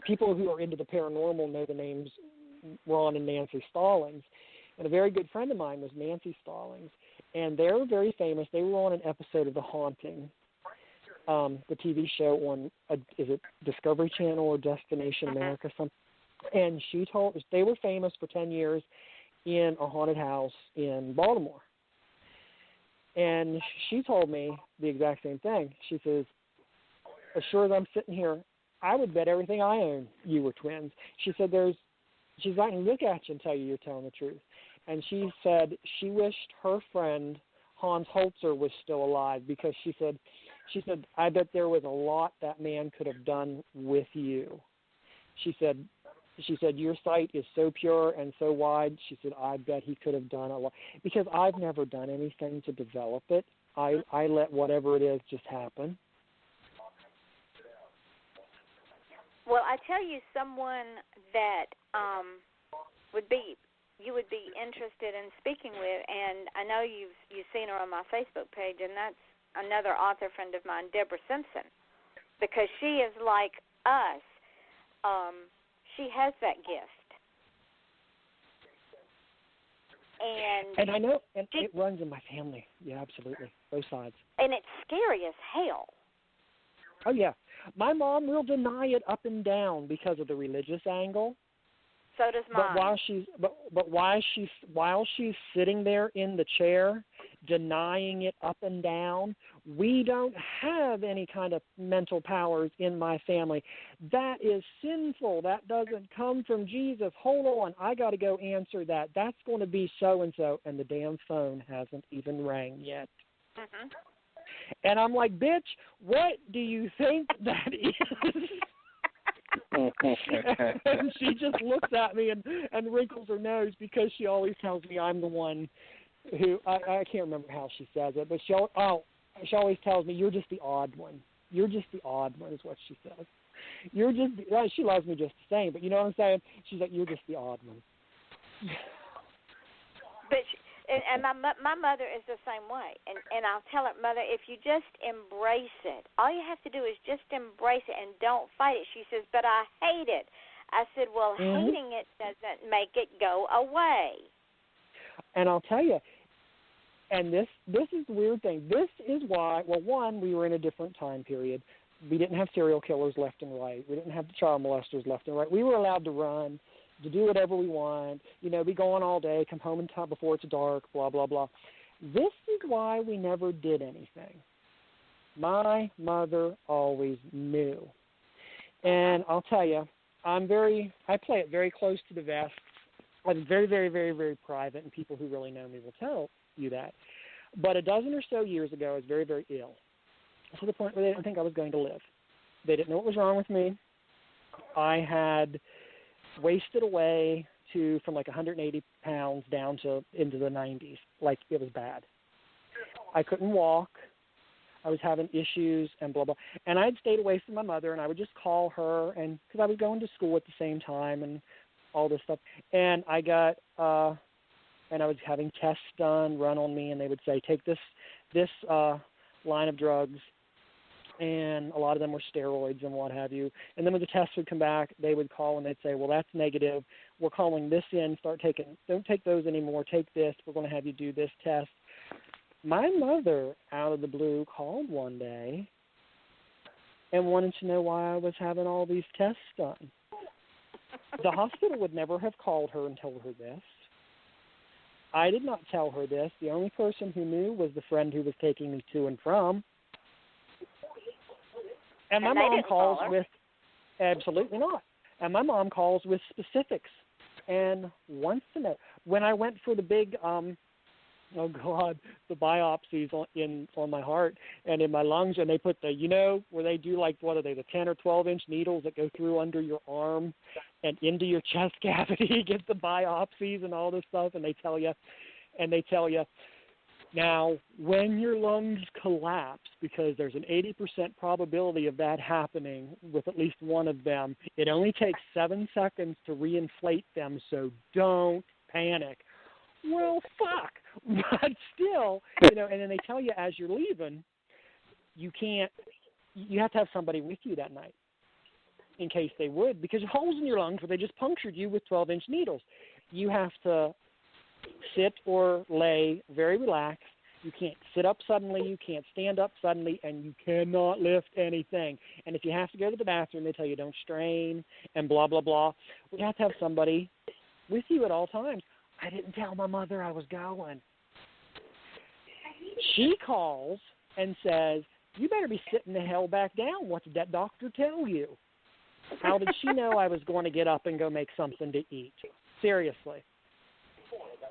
people who are into the paranormal know the names Ron and Nancy Stallings. And a very good friend of mine was Nancy Stallings. And they're very famous. They were on an episode of The Haunting, the TV show on, is it Discovery Channel or Destination America, something. And she told us they were famous for 10 years in a haunted house in Baltimore. And she told me the exact same thing. She says, as sure as I'm sitting here, I would bet everything I own you were twins. She said, she's not going to look at you and tell you you're telling the truth. And she said she wished her friend Hans Holzer was still alive because she said, I bet there was a lot that man could have done with you. She said, your sight is so pure and so wide. She said, I bet he could have done a lot. Because I've never done anything to develop it. I let whatever it is just happen. Well, I tell you someone that you would be interested in speaking with, and I know you've seen her on my Facebook page, and that's another author friend of mine, Deborah Simpson, because she is like us. She has that gift. And I know, and it runs in my family. Yeah, absolutely. Both sides. And it's scary as hell. Oh, yeah. My mom will deny it up and down because of the religious angle. So does mine. But while she's sitting there in the chair, denying it up and down, we don't have any kind of mental powers in my family. That is sinful. That doesn't come from Jesus. Hold on, I got to go answer that. That's going to be so and so, and the damn phone hasn't even rang yet. Mm-hmm. And I'm like, bitch, what do you think that is? And she just looks at me and wrinkles her nose because she always tells me I'm the one who, I can't remember how she says it, but she always tells me, you're just the odd one. You're just the odd one is what she says. She loves me just the same, but you know what I'm saying? She's like, you're just the odd one. But and my mother is the same way. And I'll tell her, Mother, if you just embrace it, all you have to do is just embrace it and don't fight it. She says, but I hate it. I said, well, hating it doesn't make it go away. And I'll tell you, And this is the weird thing. This is why, well, one, we were in a different time period. We didn't have serial killers left and right. We didn't have the child molesters left and right. We were allowed to run, to do whatever we want, be gone all day, come home in time before it's dark, blah, blah, blah. This is why we never did anything. My mother always knew. And I'll tell you, I play it very close to the vest. I'm very, very, very, very private, and people who really know me will tell you that. But a dozen or so years ago, I was very, very ill, to the point where they didn't think I was going to live. They didn't know what was wrong with me. I had wasted away from like 180 pounds down to into the 90s. Like, it was bad. I couldn't walk. I was having issues and blah, blah. And I'd stayed away from my mother, and I would just call her, and because I was going to school at the same time and all this stuff. And I got and I was having tests done, run on me, and they would say, take this line of drugs, and a lot of them were steroids and what have you. And then when the tests would come back, they would call and they'd say, well, that's negative. We're calling this in. Don't take those anymore. Take this. We're going to have you do this test. My mother, out of the blue, called one day and wanted to know why I was having all these tests done. The hospital would never have called her and told her this. I did not tell her this. The only person who knew was the friend who was taking me to and from. And my mom calls with, absolutely not. And my mom calls with specifics and wants to know. When I went for the big, the biopsies on my heart and in my lungs, and they put where they do like, what are they, the 10 or 12-inch needles that go through under your arm and into your chest cavity, get the biopsies and all this stuff, and they tell you, now, when your lungs collapse, because there's an 80% probability of that happening with at least one of them, it only takes 7 seconds to reinflate them, so don't panic. Well, fuck. But still, and then they tell you as you're leaving, you have to have somebody with you that night in case they would, because of holes in your lungs where they just punctured you with 12-inch needles. You have to sit or lay very relaxed. You can't sit up suddenly. You can't stand up suddenly, and you cannot lift anything. And if you have to go to the bathroom, they tell you don't strain and blah, blah, blah. We have to have somebody with you at all times. I didn't tell my mother I was going. She calls and says, you better be sitting the hell back down. What did that doctor tell you? How did she know I was going to get up and go make something to eat? Seriously.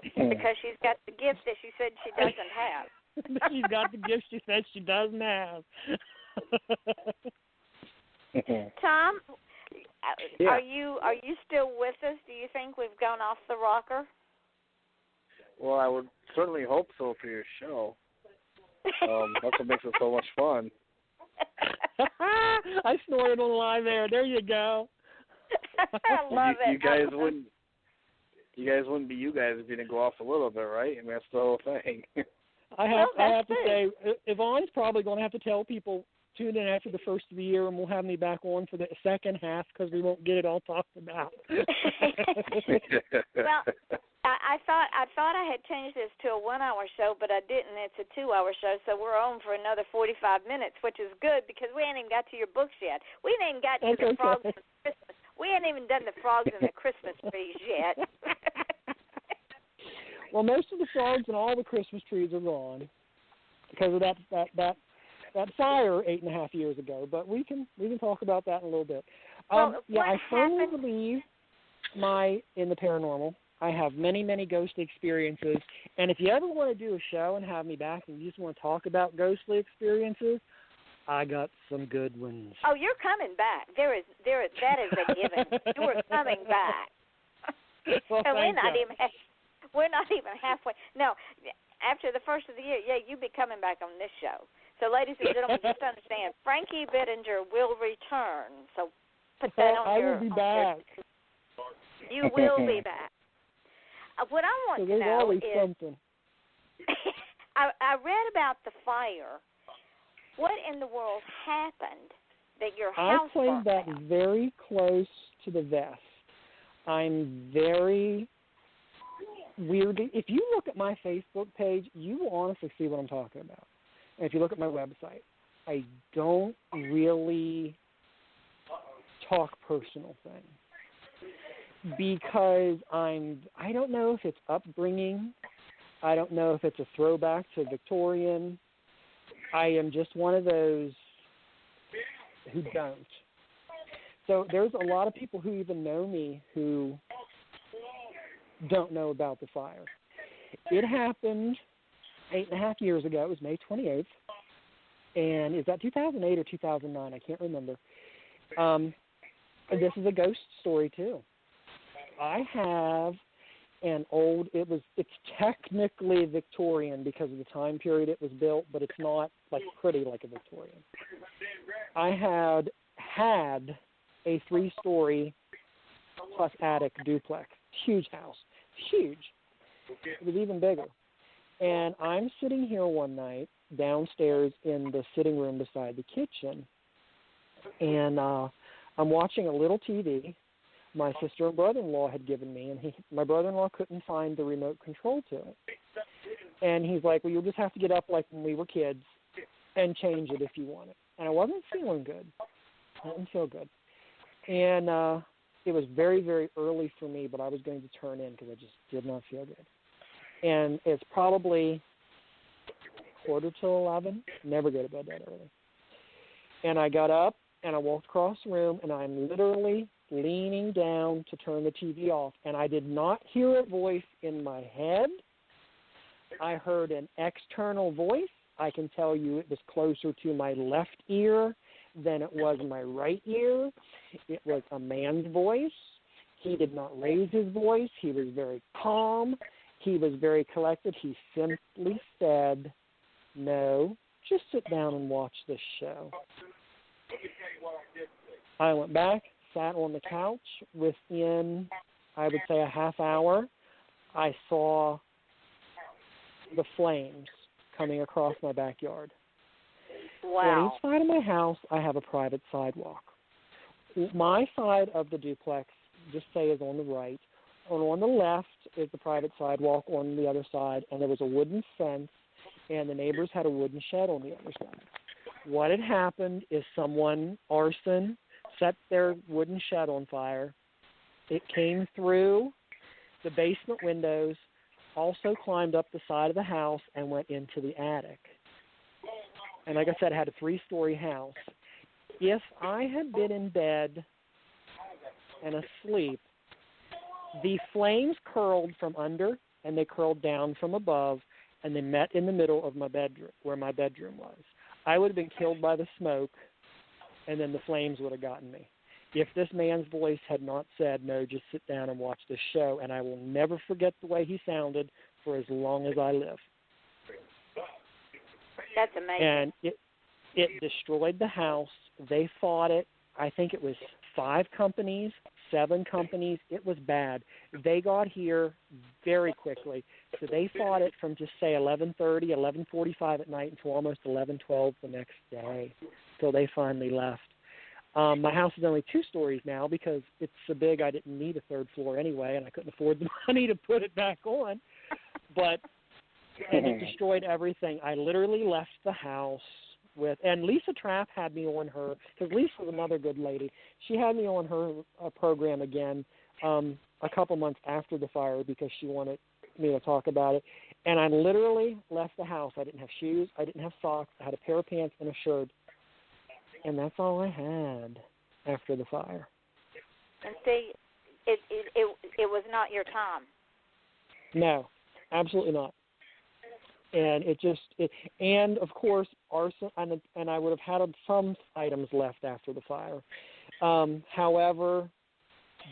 Because she's got the gift that she said she doesn't have. She's got the gift she said she doesn't have. Tom, yeah. Are you still with us? Do you think we've gone off the rocker? Well, I would certainly hope so for your show. That's what makes it so much fun. I snorted on the line there. There you go. I love it. You guys wouldn't be you guys if you didn't go off a little bit, right? I mean, that's the whole thing. I have to say, Yvonne's probably going to have to tell people, tune in after the first of the year, and we'll have me back on for the second half because we won't get it all talked about. Well, I thought I had changed this to a 1-hour show, but I didn't. It's a 2-hour show, so we're on for another 45 minutes, which is good because we ain't even got to your books yet. We ain't even got to the frogs and Christmas. We ain't even done the frogs and the Christmas trees yet. Well, most of the frogs and all the Christmas trees are gone because of that fire 8.5 years ago. But we can talk about that in a little bit. I firmly believe in the paranormal. I have many, many ghost experiences, and if you ever want to do a show and have me back and you just want to talk about ghostly experiences, I got some good ones. Oh, you're coming back. That is a given. You are coming back. Well, and we're not even halfway. No, after the first of the year, you'll be coming back on this show. So, ladies and gentlemen, just understand, Frankie Bittinger will return. So put that on your... I will be back. You will be back. What I want to know is... something. I read about the fire. What in the world happened that your house burned down? I played that very close to the vest. I'm very weirdly, if you look at my Facebook page, you will honestly see what I'm talking about. And if you look at my website, I don't really talk personal things because I don't know if it's upbringing. I don't know if it's a throwback to Victorian. I am just one of those who don't. So there's a lot of people who even know me who don't know about the fire. It happened 8.5 years ago. It was May 28th. And is that 2008 or 2009? I can't remember. This is a ghost story, too. I have an old, it's technically Victorian because of the time period it was built, but it's not like pretty like a Victorian. I had a 3-story plus attic duplex, huge house, huge. It was even bigger. And I'm sitting here one night downstairs in the sitting room beside the kitchen, and I'm watching a little TV my sister and brother-in-law had given me, and my brother-in-law couldn't find the remote control to it. And he's like, well, you'll just have to get up like when we were kids and change it if you want it. And I wasn't feeling good. I didn't feel good. And it was very, very early for me, but I was going to turn in because I just did not feel good. And it's probably 11:45. Never go to bed that early. And I got up, and I walked across the room, and I'm literally leaning down to turn the TV off, and I did not hear a voice in my head. I heard an external voice. I can tell you it was closer to my left ear than it was my right ear. It was a man's voice. He did not raise his voice. He was very calm. He was very collected. He simply said, no, just sit down and watch this show. I went back, sat on the couch. Within, I would say, a half hour, I saw the flames coming across my backyard. Wow. On each side of my house, I have a private sidewalk. My side of the duplex, just say, is on the right. On the left is the private sidewalk on the other side, and there was a wooden fence, and the neighbors had a wooden shed on the other side. What had happened is someone, arson, set their wooden shed on fire. It came through the basement windows, also climbed up the side of the house, and went into the attic. And like I said, I had a 3-story house. If I had been in bed and asleep, the flames curled from under, and they curled down from above, and they met in the middle of my bedroom, where my bedroom was. I would have been killed by the smoke, and then the flames would have gotten me. If this man's voice had not said, no, just sit down and watch this show, and I will never forget the way he sounded for as long as I live. That's amazing. And it destroyed the house. They fought it. I think it was 5 companies, 7 companies. It was bad. They got here very quickly. So they fought it from just, say, 11:30, 11:45 at night until almost 11:12 the next day, until they finally left. My house is only 2 stories now because it's so big I didn't need a 3rd floor anyway, and I couldn't afford the money to put it back on. But and it destroyed everything. I literally left the house with, and Lisa Trapp had me on her, because Lisa's another good lady. She had me on her program again a couple months after the fire because she wanted me to talk about it. And I literally left the house. I didn't have shoes. I didn't have socks. I had a pair of pants and a shirt. And that's all I had after the fire. And see, it was not your time. No, absolutely not. And and of course, arson, and I would have had some items left after the fire. However,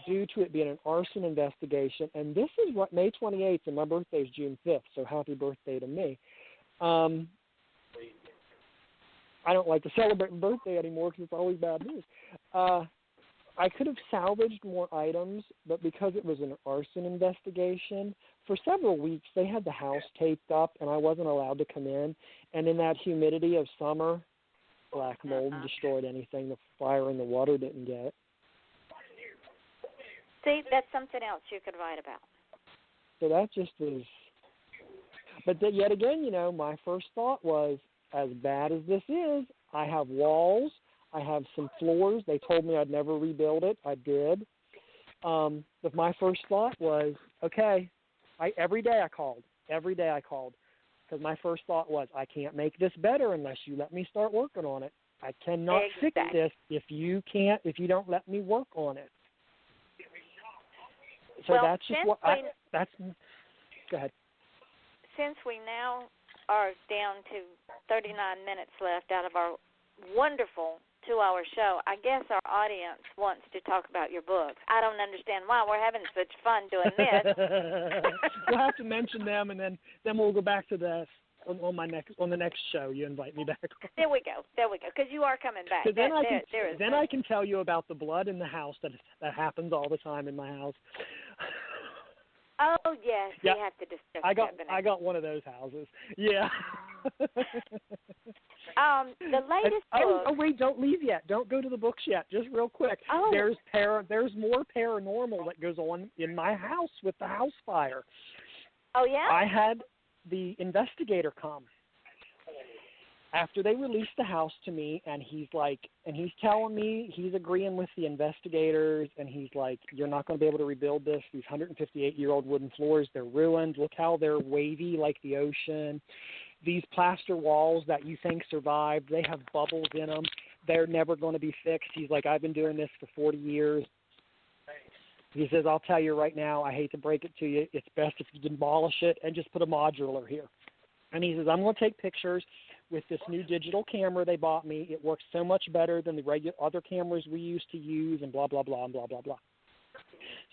due to it being an arson investigation, and this is what May 28th, and my birthday is June 5th, so happy birthday to me. I don't like to celebrate my birthday anymore because it's always bad news. I could have salvaged more items, but because it was an arson investigation, for several weeks they had the house taped up and I wasn't allowed to come in. And in that humidity of summer, black mold destroyed anything the fire and the water didn't get. See, that's something else you could write about. So that just was. But then, yet again, my first thought was, as bad as this is, I have walls, I have some floors. They told me I'd never rebuild it. I did. But my first thought was, okay. Every day I called, because my first thought was, I can't make this better unless you let me start working on it. I cannot fix this if you don't let me work on it. So well, that's just what go ahead. Since we now are down to 39 minutes left out of our wonderful 2-hour show, I guess our audience wants to talk about your books. I don't understand why we're having such fun doing this. We'll have to mention them, and then we'll go back to this on the next show. You invite me back. There we go, because you are coming back. Then I can tell you about the blood in the house that happens all the time in my house. Oh yes, we have to discuss. I got one of those houses. Yeah. The latest book. Oh wait, don't leave yet. Don't go to the books yet. Just real quick. Oh. There's more paranormal that goes on in my house with the house fire. Oh yeah. I had the investigator come after they released the house to me, and he's telling me he's agreeing with the investigators, and he's like, you're not going to be able to rebuild this. These 158-year-old wooden floors, they're ruined. Look how they're wavy like the ocean. These plaster walls that you think survived, they have bubbles in them. They're never going to be fixed. He's like, I've been doing this for 40 years. He says, I'll tell you right now, I hate to break it to you, it's best if you demolish it and just put a modular here. And he says, I'm going to take pictures with this new digital camera they bought me. It works so much better than the regular other cameras we used to use, and blah, blah, blah, and blah, blah, blah.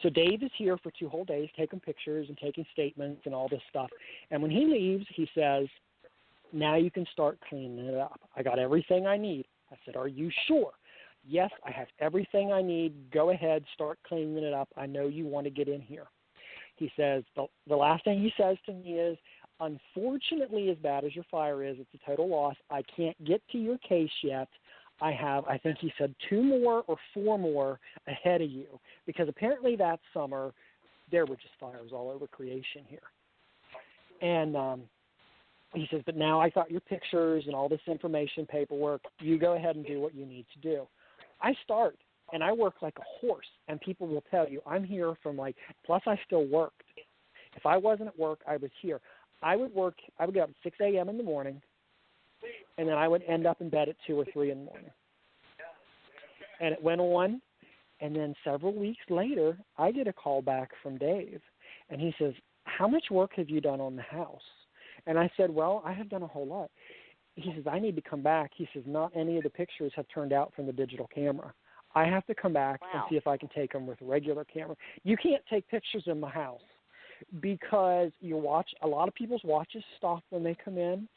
So Dave is here for 2 whole days taking pictures and taking statements and all this stuff. And when he leaves, he says, now you can start cleaning it up. I got everything I need. I said, are you sure? Yes, I have everything I need. Go ahead, start cleaning it up. I know you want to get in here. He says, the last thing he says to me is, unfortunately, as bad as your fire is, it's a total loss. I can't get to your case yet. I think he said 2 more or 4 more ahead of you, because apparently that summer there were just fires all over creation here. And he says, but now I got your pictures and all this information, paperwork. You go ahead and do what you need to do. I start, and I work like a horse, and people will tell you I'm here from plus I still worked. If I wasn't at work, I was here. I would get up at 6 a.m. in the morning, and then I would end up in bed at 2 or 3 in the morning. And it went on, and then several weeks later, I get a call back from Dave, and he says, how much work have you done on the house? And I said, well, I have done a whole lot. He says, I need to come back. He says, not any of the pictures have turned out from the digital camera. I have to come back and see if I can take them with a regular camera. You can't take pictures in my house, because a lot of people's watches stop when they come in.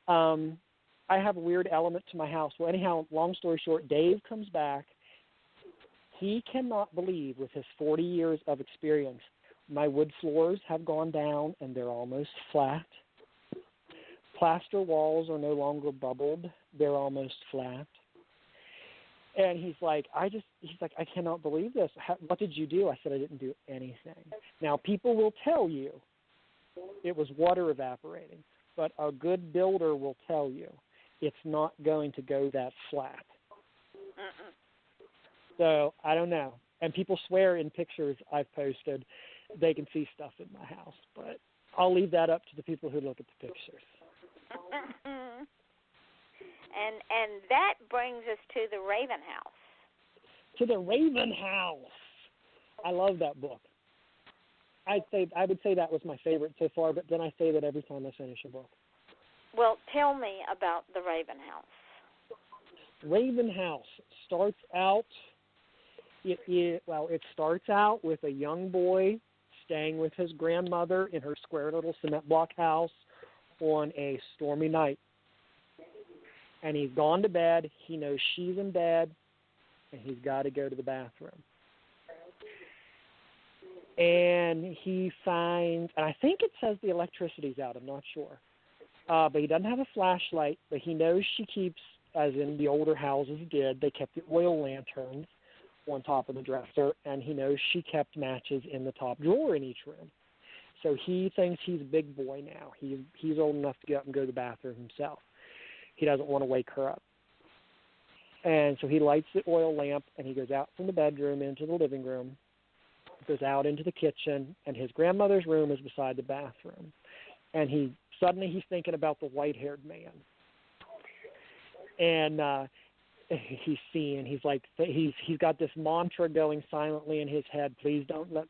I have a weird element to my house. Well, anyhow, long story short, Dave comes back. He cannot believe, with his 40 years of experience, my wood floors have gone down and they're almost flat. Plaster walls are no longer bubbled. They're almost flat. And he's like, I cannot believe this. What did you do? I said, I didn't do anything. Now, people will tell you it was water evaporating, but a good builder will tell you it's not going to go that flat. So I don't know. And people swear in pictures I've posted they can see stuff in my house, but I'll leave that up to the people who look at the pictures. And that brings us to the Rhayven House. To the Rhayven House. I love that book. I would say that was my favorite so far, but then I say that every time I finish a book. Well, tell me about the Rhayven House. Rhayven House starts out. It starts out with a young boy staying with his grandmother in her square little cement block house on a stormy night. And he's gone to bed. He knows she's in bed, and he's got to go to the bathroom. And he finds, and I think it says the electricity's out, I'm not sure. But he doesn't have a flashlight, but he knows she keeps, as in the older houses did, they kept the oil lanterns on top of the dresser, and he knows she kept matches in the top drawer in each room. so he thinks he's a big boy now. He's old enough to get up and go to the bathroom himself. He doesn't want to wake her up. And so he lights the oil lamp, and he goes out from the bedroom into the living room, goes out into the kitchen, and his grandmother's room is beside the bathroom. And he's thinking about the white-haired man. And he's he's got this mantra going silently in his head. Please don't let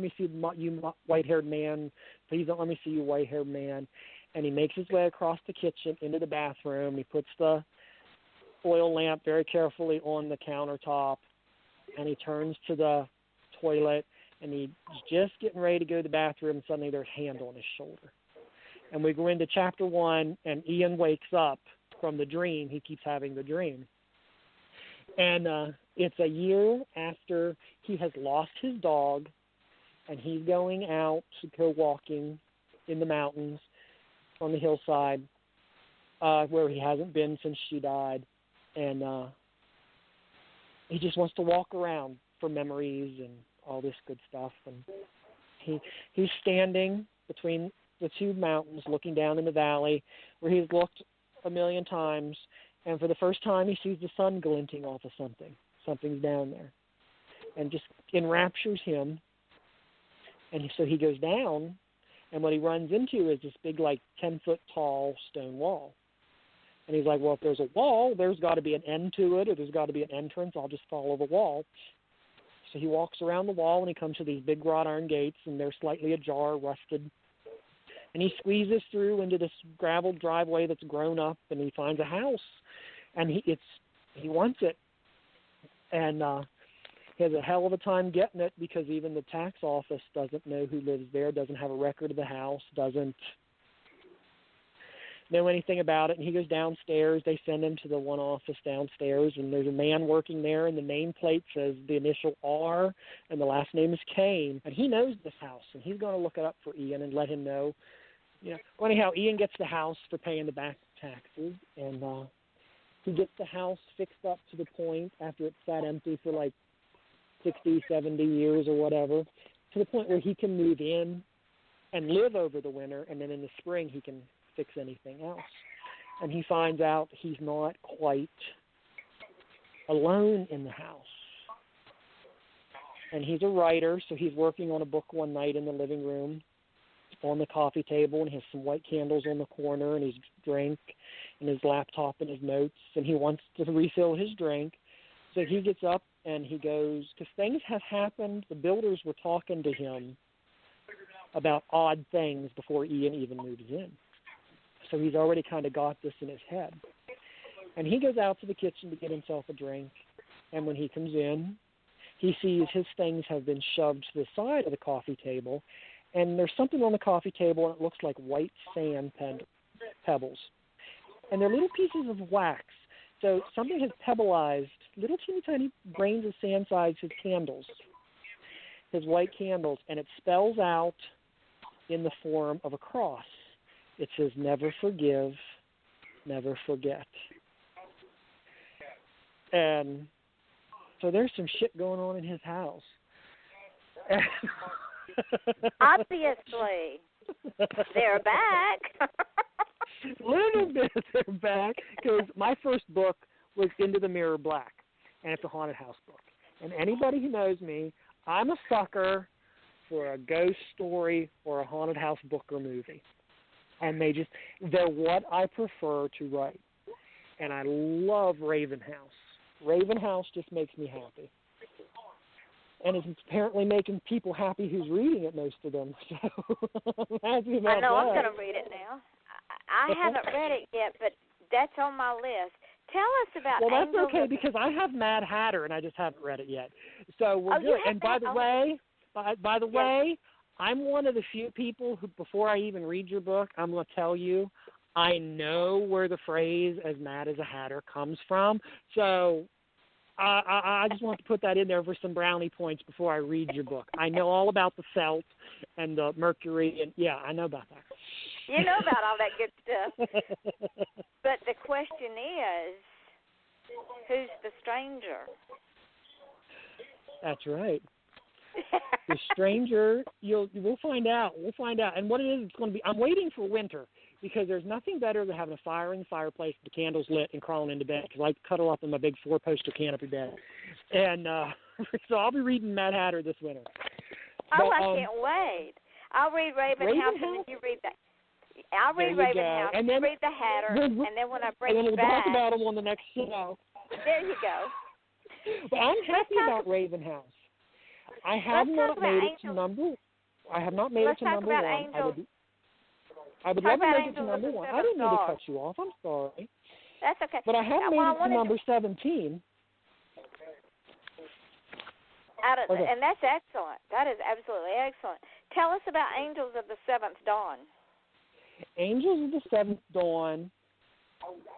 me see you, white-haired man. Please don't let me see you, white-haired man. And he makes his way across the kitchen into the bathroom. He puts the oil lamp very carefully on the countertop, and he turns to the toilet, and he's just getting ready to go to the bathroom, and suddenly there's a hand on his shoulder. And we go into chapter 1, and Ian wakes up from the dream. He keeps having the dream. And it's a year after he has lost his dog, and he's going out to go walking in the mountains on the hillside where he hasn't been since she died. And he just wants to walk around for memories and all this good stuff. And he's standing between the two mountains looking down in the valley where he's looked a million times, and for the first time he sees the sun glinting off of something. Something's down there. And just enraptures him. And so he goes down, and what he runs into is this big, 10-foot tall stone wall. And he's like, well, if there's a wall, there's got to be an end to it, or there's got to be an entrance. I'll just follow the wall. So he walks around the wall, and he comes to these big wrought iron gates, and they're slightly ajar, rusted. And he squeezes through into this gravel driveway that's grown up, and he finds a house. And he wants it. And he has a hell of a time getting it because even the tax office doesn't know who lives there, doesn't have a record of the house, doesn't know anything about it. And he goes downstairs. They send him to the one office downstairs, and there's a man working there, and the nameplate says the initial R, and the last name is Kane. And he knows this house, and he's going to look it up for Ian and let him know. Well, anyhow, Ian gets the house for paying the back taxes, and he gets the house fixed up to the point after it's sat empty for 60, 70 years or whatever, to the point where he can move in and live over the winter, and then in the spring he can fix anything else. And he finds out he's not quite alone in the house. And he's a writer, so he's working on a book one night in the living room on the coffee table, and he has some white candles on the corner, and his drink and his laptop and his notes, and he wants to refill his drink. So he gets up and he goes, because things have happened. The builders were talking to him about odd things before Ian even moves in. So he's already kind of got this in his head. And he goes out to the kitchen to get himself a drink, and when he comes in, he sees his things have been shoved to the side of the coffee table, and there's something on the coffee table, and it looks like white sand pebbles. And they're little pieces of wax. So something has pebbleized little teeny tiny grains of sand size his candles, his white candles, and it spells out in the form of a cross. It says, never forgive, never forget. And so there's some shit going on in his house. Obviously. They're back. Little bit they're back, because my first book was Into the Mirror Black, and it's a haunted house book. And anybody who knows me, I'm a sucker for a ghost story or a haunted house book or movie. And they're what I prefer to write. And I love Rhayven House. Rhayven House just makes me happy. And it's apparently making people happy who's reading it, most of them. So I'm happy about I know, that. I'm going to read it now. I haven't read it yet, but that's on my list. Tell us about Well, that's Angels okay, of... because I have Mad Hatter, and I just haven't read it yet. So we're good. And by the way, I'm one of the few people who, before I even read your book, I'm going to tell you, I know where the phrase "as mad as a hatter" comes from. So I just want to put that in there for some brownie points before I read your book. I know all about the felt and the mercury, and yeah, I know about that. You know about all that good stuff. But the question is, who's the stranger? That's right. The stranger, we'll find out. We'll find out. And what it is, it's going to be, I'm waiting for winter because there's nothing better than having a fire in the fireplace, the candles lit, and crawling into bed because I cuddle up in my big 4-poster canopy bed. And so I'll be reading Mad Hatter this winter. Oh, But, I can't wait. I'll read Rhayven House, and then you read that. I'll read Rhayven House, and then read the Hatter, and then when I bring and then you we'll back, talk about them on the next show. There you go. But I'm happy about Rhayven House. I have not made it to number. I have not made it to number one. I would love to make it to number one. I didn't mean to cut you off. I'm sorry. That's okay. But I have made it to number 17. Okay. And that's excellent. That is absolutely excellent. Tell us about Angels of the Seventh Dawn. Angels of the Seventh Dawn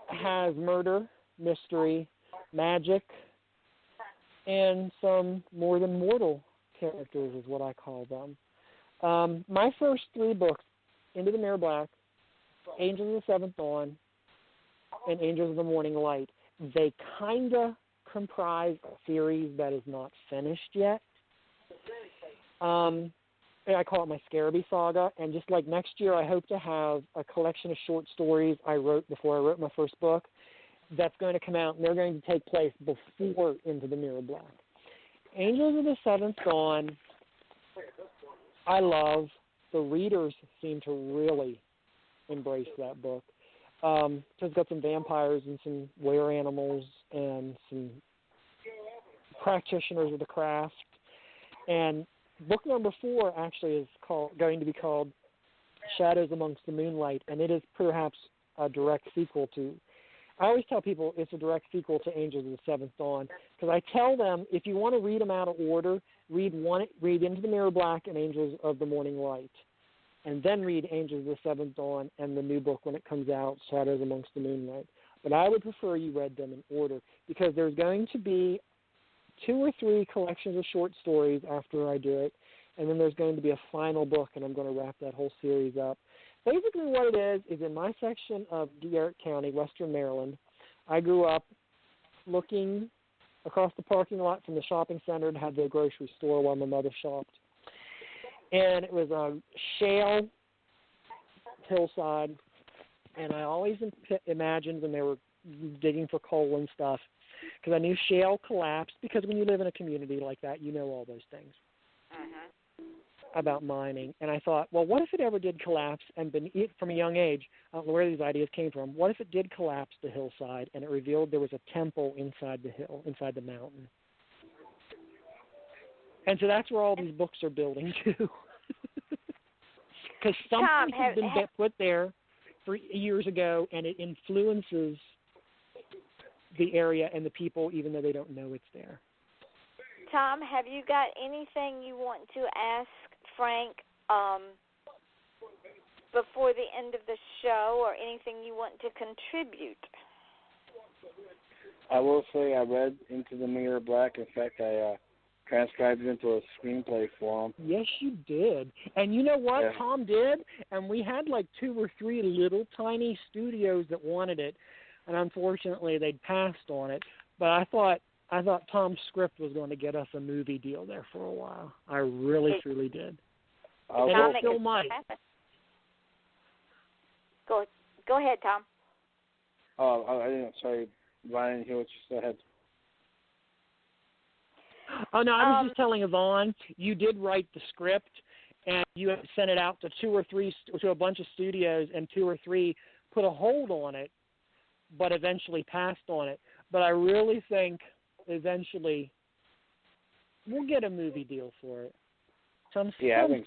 has murder, mystery, magic, and some more than mortal characters is what I call them. My first 3 books, Into the Mirror Black, Angels of the Seventh Dawn, and Angels of the Morning Light, they kind of comprise a series that is not finished yet. I call it my Scarabee Saga, and just like next year, I hope to have a collection of short stories I wrote before I wrote my first book that's going to come out, and they're going to take place before Into the Mirror Black. Angels of the Seventh Dawn, I love. The readers seem to really embrace that book. It's got some vampires and some were animals and some practitioners of the craft. And book number 4 actually is going to be called Shadows Amongst the Moonlight, and it is perhaps a direct sequel to. I always tell people it's a direct sequel to Angels of the Seventh Dawn because I tell them if you want to read them out of order, read Into the Mirror Black and Angels of the Morning Light, and then read Angels of the Seventh Dawn and the new book when it comes out, Shadows Amongst the Moonlight. But I would prefer you read them in order because there's going to be 2 or 3 collections of short stories after I do it, and then there's going to be a final book, and I'm going to wrap that whole series up. Basically what it is in my section of Garrett County, Western Maryland, I grew up looking across the parking lot from the shopping center and had the grocery store while my mother shopped. And it was a shale hillside, and I always imagined when they were digging for coal and stuff, because I knew shale collapsed, because when you live in a community like that, you know all those things about mining. And I thought, well, what if it ever did collapse, and from a young age, I don't know where these ideas came from, what if it did collapse the hillside and it revealed there was a temple inside the hill, inside the mountain? And so that's where all these books are building to. Because something has been put there for years ago, and it influences the area and the people, even though they don't know it's there. Tom, have you got anything you want to ask Frank before the end of the show, or anything you want to contribute? I will say I read Into the Mirror Black. In fact, I transcribed it into a screenplay for him. Yes, you did. And you know what? Yeah. Tom did, and we had like 2 or 3 little tiny studios that wanted it, and unfortunately they'd passed on it. But I thought Tom's script was going to get us a movie deal there for a while. I really, truly did. And it still might. Go ahead, Tom. Oh, I didn't. Sorry, Ryan, I didn't hear what you said. Oh, no, I was just telling Yvonne, you did write the script, and you had sent it out to 2 or 3, to a bunch of studios, and 2 or 3 put a hold on it, but eventually passed on it. But I really think eventually we'll get a movie deal for it. Some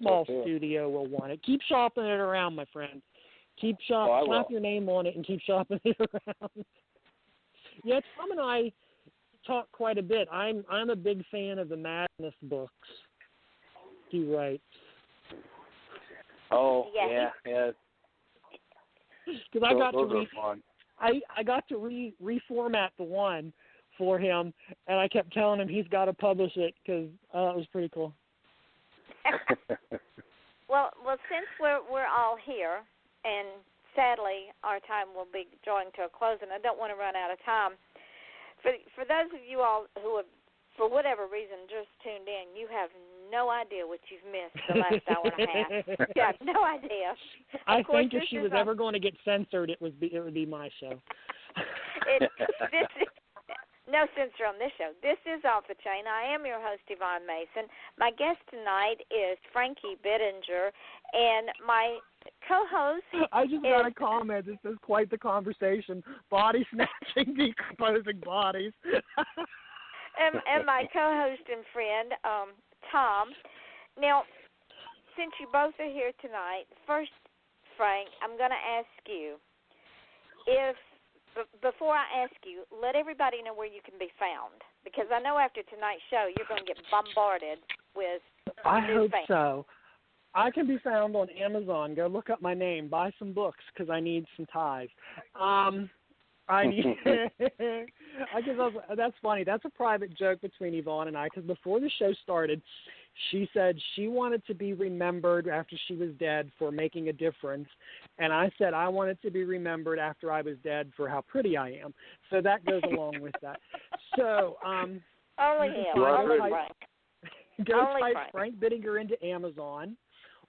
small studio will want it. Keep shopping it around, my friend. Keep shopping. Slap your name on it and keep shopping it around. Yeah, Tom and I talk quite a bit. I'm a big fan of the Madness books he writes. Oh, yeah. Because I got those are fun. I got to reformat the one for him, and I kept telling him he's got to publish it because it was pretty cool. Well, since we're all here, and sadly our time will be drawing to a close, and I don't want to run out of time. For those of you all who have, for whatever reason, just tuned in, you have no idea what you've missed the last hour and a half. You have no idea. I think if she was ever going to get censored, it would be my show. No censor on this show. This is Off the Chain. I am your host, Yvonne Mason. My guest tonight is Frankie Bittinger, and my co-host I just got a comment. This is quite the conversation. Body snatching, decomposing bodies. and my co-host and friend, Tom. Now, since you both are here tonight, first, Frank, I'm going to ask you, before I ask you, let everybody know where you can be found, because I know after tonight's show you're going to get bombarded with new fans. So. I can be found on Amazon. Go look up my name. Buy some books because I need some ties. That's funny. That's a private joke between Yvonne and I, because before the show started, she said she wanted to be remembered after she was dead for making a difference, and I said I wanted to be remembered after I was dead for how pretty I am. So that goes along with that. So only Frank. Type Frank Bittinger into Amazon,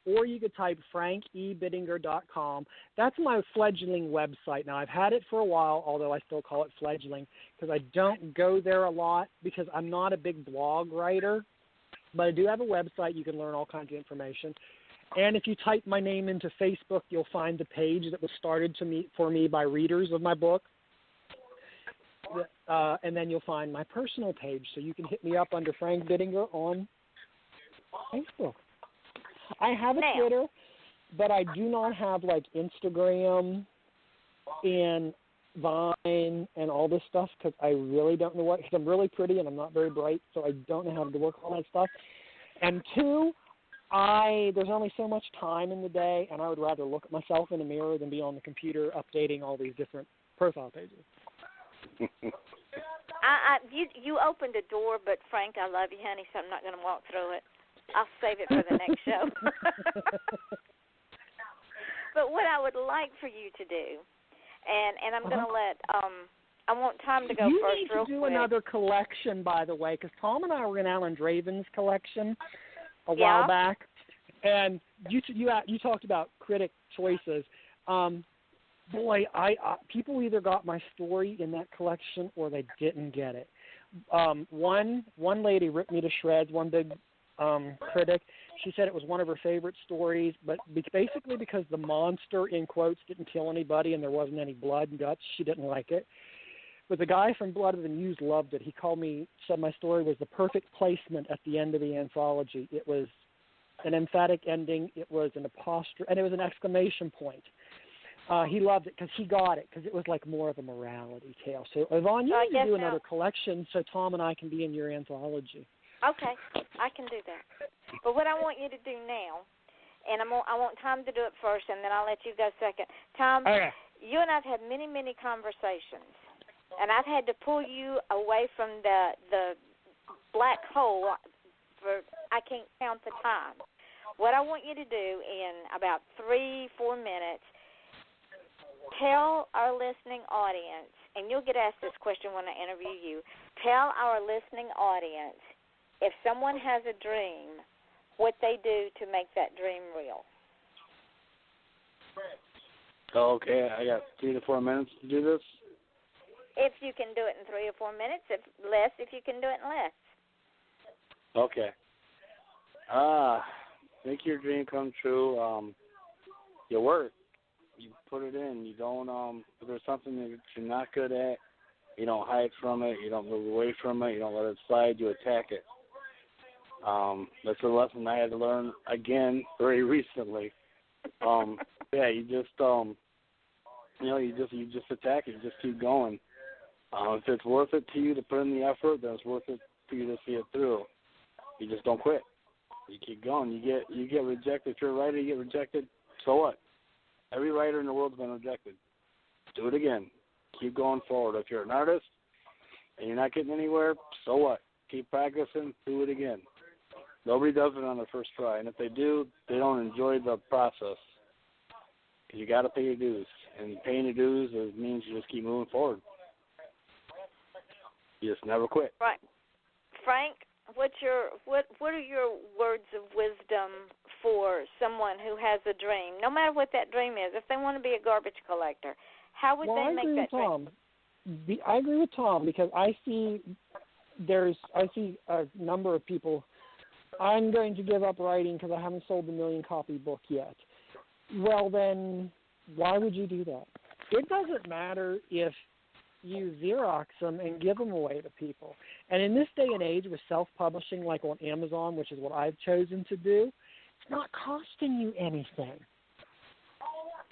or you could type frankebittinger.com. That's my fledgling website now. I've had it for a while, although I still call it fledgling because I don't go there a lot because I'm not a big blog writer. But I do have a website. You can learn all kinds of information. And if you type my name into Facebook, you'll find the page that was started for me by readers of my book. And then you'll find my personal page. So you can hit me up under Frank Bittinger on Facebook. I have a Twitter, but I do not have like Instagram and Vine and all this stuff because I really don't know because I'm really pretty and I'm not very bright, so I don't know how to work all that stuff. And two, there's only so much time in the day, and I would rather look at myself in the mirror than be on the computer updating all these different profile pages. You opened a door, but Frank, I love you, honey, so I'm not going to walk through it. I'll save it for the next show. But what I would like for you to do, and I'm going to let I want Tom to go first real quick. You need to do another collection, by the way, because Tom and I were in Alan Draven's collection a while back, and you talked about critic choices. Boy, people either got my story in that collection or they didn't get it. One lady ripped me to shreds, one big critic. She said it was one of her favorite stories, but basically because the monster, in quotes, didn't kill anybody and there wasn't any blood and guts, she didn't like it. But the guy from Blood of the Muse loved it. He said my story was the perfect placement at the end of the anthology. It was an emphatic ending. It was an apostrophe, and it was an exclamation point. He loved it because he got it because it was like more of a morality tale. So, Yvonne, you need to do another collection so Tom and I can be in your anthology. Okay, I can do that. But what I want you to do now, and I want Tom to do it first, and then I'll let you go second. Tom, you and I have had many, many conversations, and I've had to pull you away from the black hole for I can't count the time. What I want you to do in about 3-4 minutes, tell our listening audience, and you'll get asked this question when I interview you, tell our listening audience if someone has a dream, what they do to make that dream real. Okay, I got 3 to 4 minutes to do this. If you can do it in 3 or 4 minutes, if you can do it in less. Okay. Make your dream come true. You work. You put it in. You don't. If there's something that you're not good at, you don't hide from it. You don't move away from it. You don't let it slide. You attack it. That's a lesson I had to learn again very recently. You just you just attack it. You just keep going. If it's worth it to you to put in the effort, then it's worth it for you to see it through. You just don't quit. You keep going. You get rejected. If you're a writer, you get rejected. So what? Every writer in the world's been rejected. Do it again. Keep going forward. If you're an artist and you're not getting anywhere, so what? Keep practicing. Do it again. Nobody does it on their first try, and if they do, they don't enjoy the process. You got to pay your dues, and paying your dues means you just keep moving forward. You just never quit. Right. Frank, what are your words of wisdom for someone who has a dream, no matter what that dream is? If they want to be a garbage collector, how would they make that dream? I agree with Tom because I see a number of people. I'm going to give up writing because I haven't sold the 1,000,000-copy book yet. Well, then why would you do that? It doesn't matter if you Xerox them and give them away to people. And in this day and age with self-publishing like on Amazon, which is what I've chosen to do, it's not costing you anything.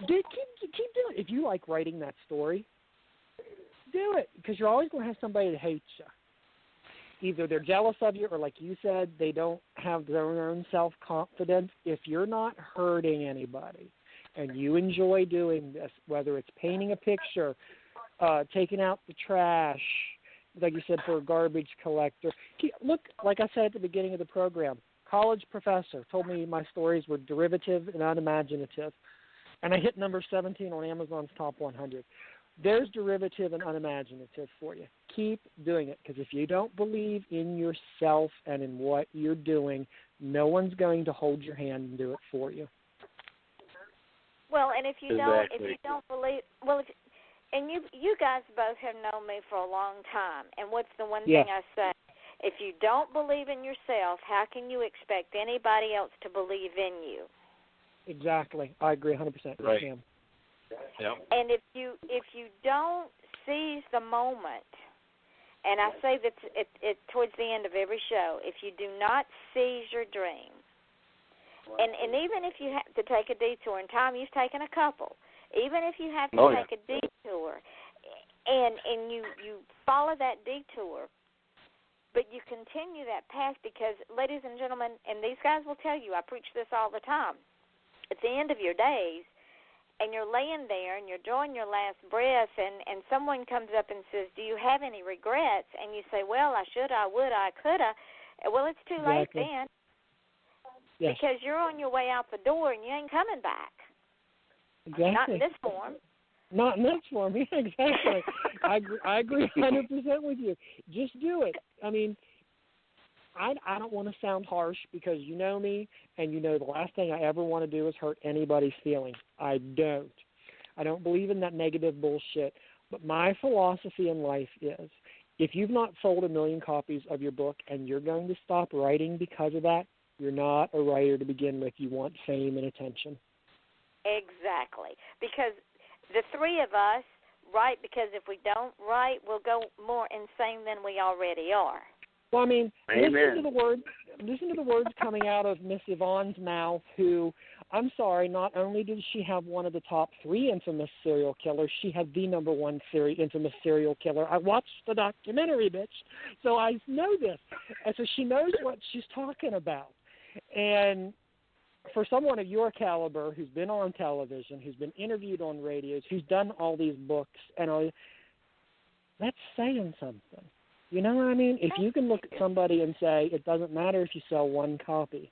Dude, keep doing it. If you like writing that story, do it, because you're always going to have somebody that hates you. Either they're jealous of you or, like you said, they don't have their own self-confidence. If you're not hurting anybody and you enjoy doing this, whether it's painting a picture, taking out the trash, like you said, for a garbage collector. Look, like I said at the beginning of the program, college professor told me my stories were derivative and unimaginative, and I hit number 17 on Amazon's Top 100. There's derivative and unimaginative for you. Keep doing it, because if you don't believe in yourself and in what you're doing, no one's going to hold your hand and do it for you. Well, and if you don't believe, and you guys both have known me for a long time, and what's the one thing I say? If you don't believe in yourself, how can you expect anybody else to believe in you? Exactly. I agree 100%. Right. Sam. Yep. And if you don't seize the moment, and I say that it towards the end of every show, if you do not seize your dream, and even if you have to take a detour, and Tom, you've taken a couple, even if you have to take a detour, and you follow that detour, but you continue that path, because, ladies and gentlemen, and these guys will tell you, I preach this all the time, at the end of your days, and you're laying there and you're drawing your last breath, and someone comes up and says, do you have any regrets? And you say, well, I should, I would, I could have. Well, it's too late then. Yes. Because you're on your way out the door and you ain't coming back. Exactly. Not in this form. Not in this form. Yeah, exactly. I agree 100% with you. Just do it. I mean, I don't want to sound harsh, because you know me, and you know the last thing I ever want to do is hurt anybody's feelings. I don't believe in that negative bullshit. But my philosophy in life is, if you've not sold 1,000,000 copies of your book and you're going to stop writing because of that, you're not a writer to begin with. You want fame and attention. Exactly. Because the three of us write, because if we don't write, we'll go more insane than we already are. Well, I mean, Amen. listen to the words coming out of Miss Yvonne's mouth, who, I'm sorry, not only did she have one of the top 3 infamous serial killers, she had the number 1 infamous serial killer. I watched the documentary, bitch, so I know this. And so she knows what she's talking about. And for someone of your caliber, who's been on television, who's been interviewed on radios, who's done all these books, and all, that's saying something. You know what I mean? If you can look at somebody and say, it doesn't matter if you sell 1 copy,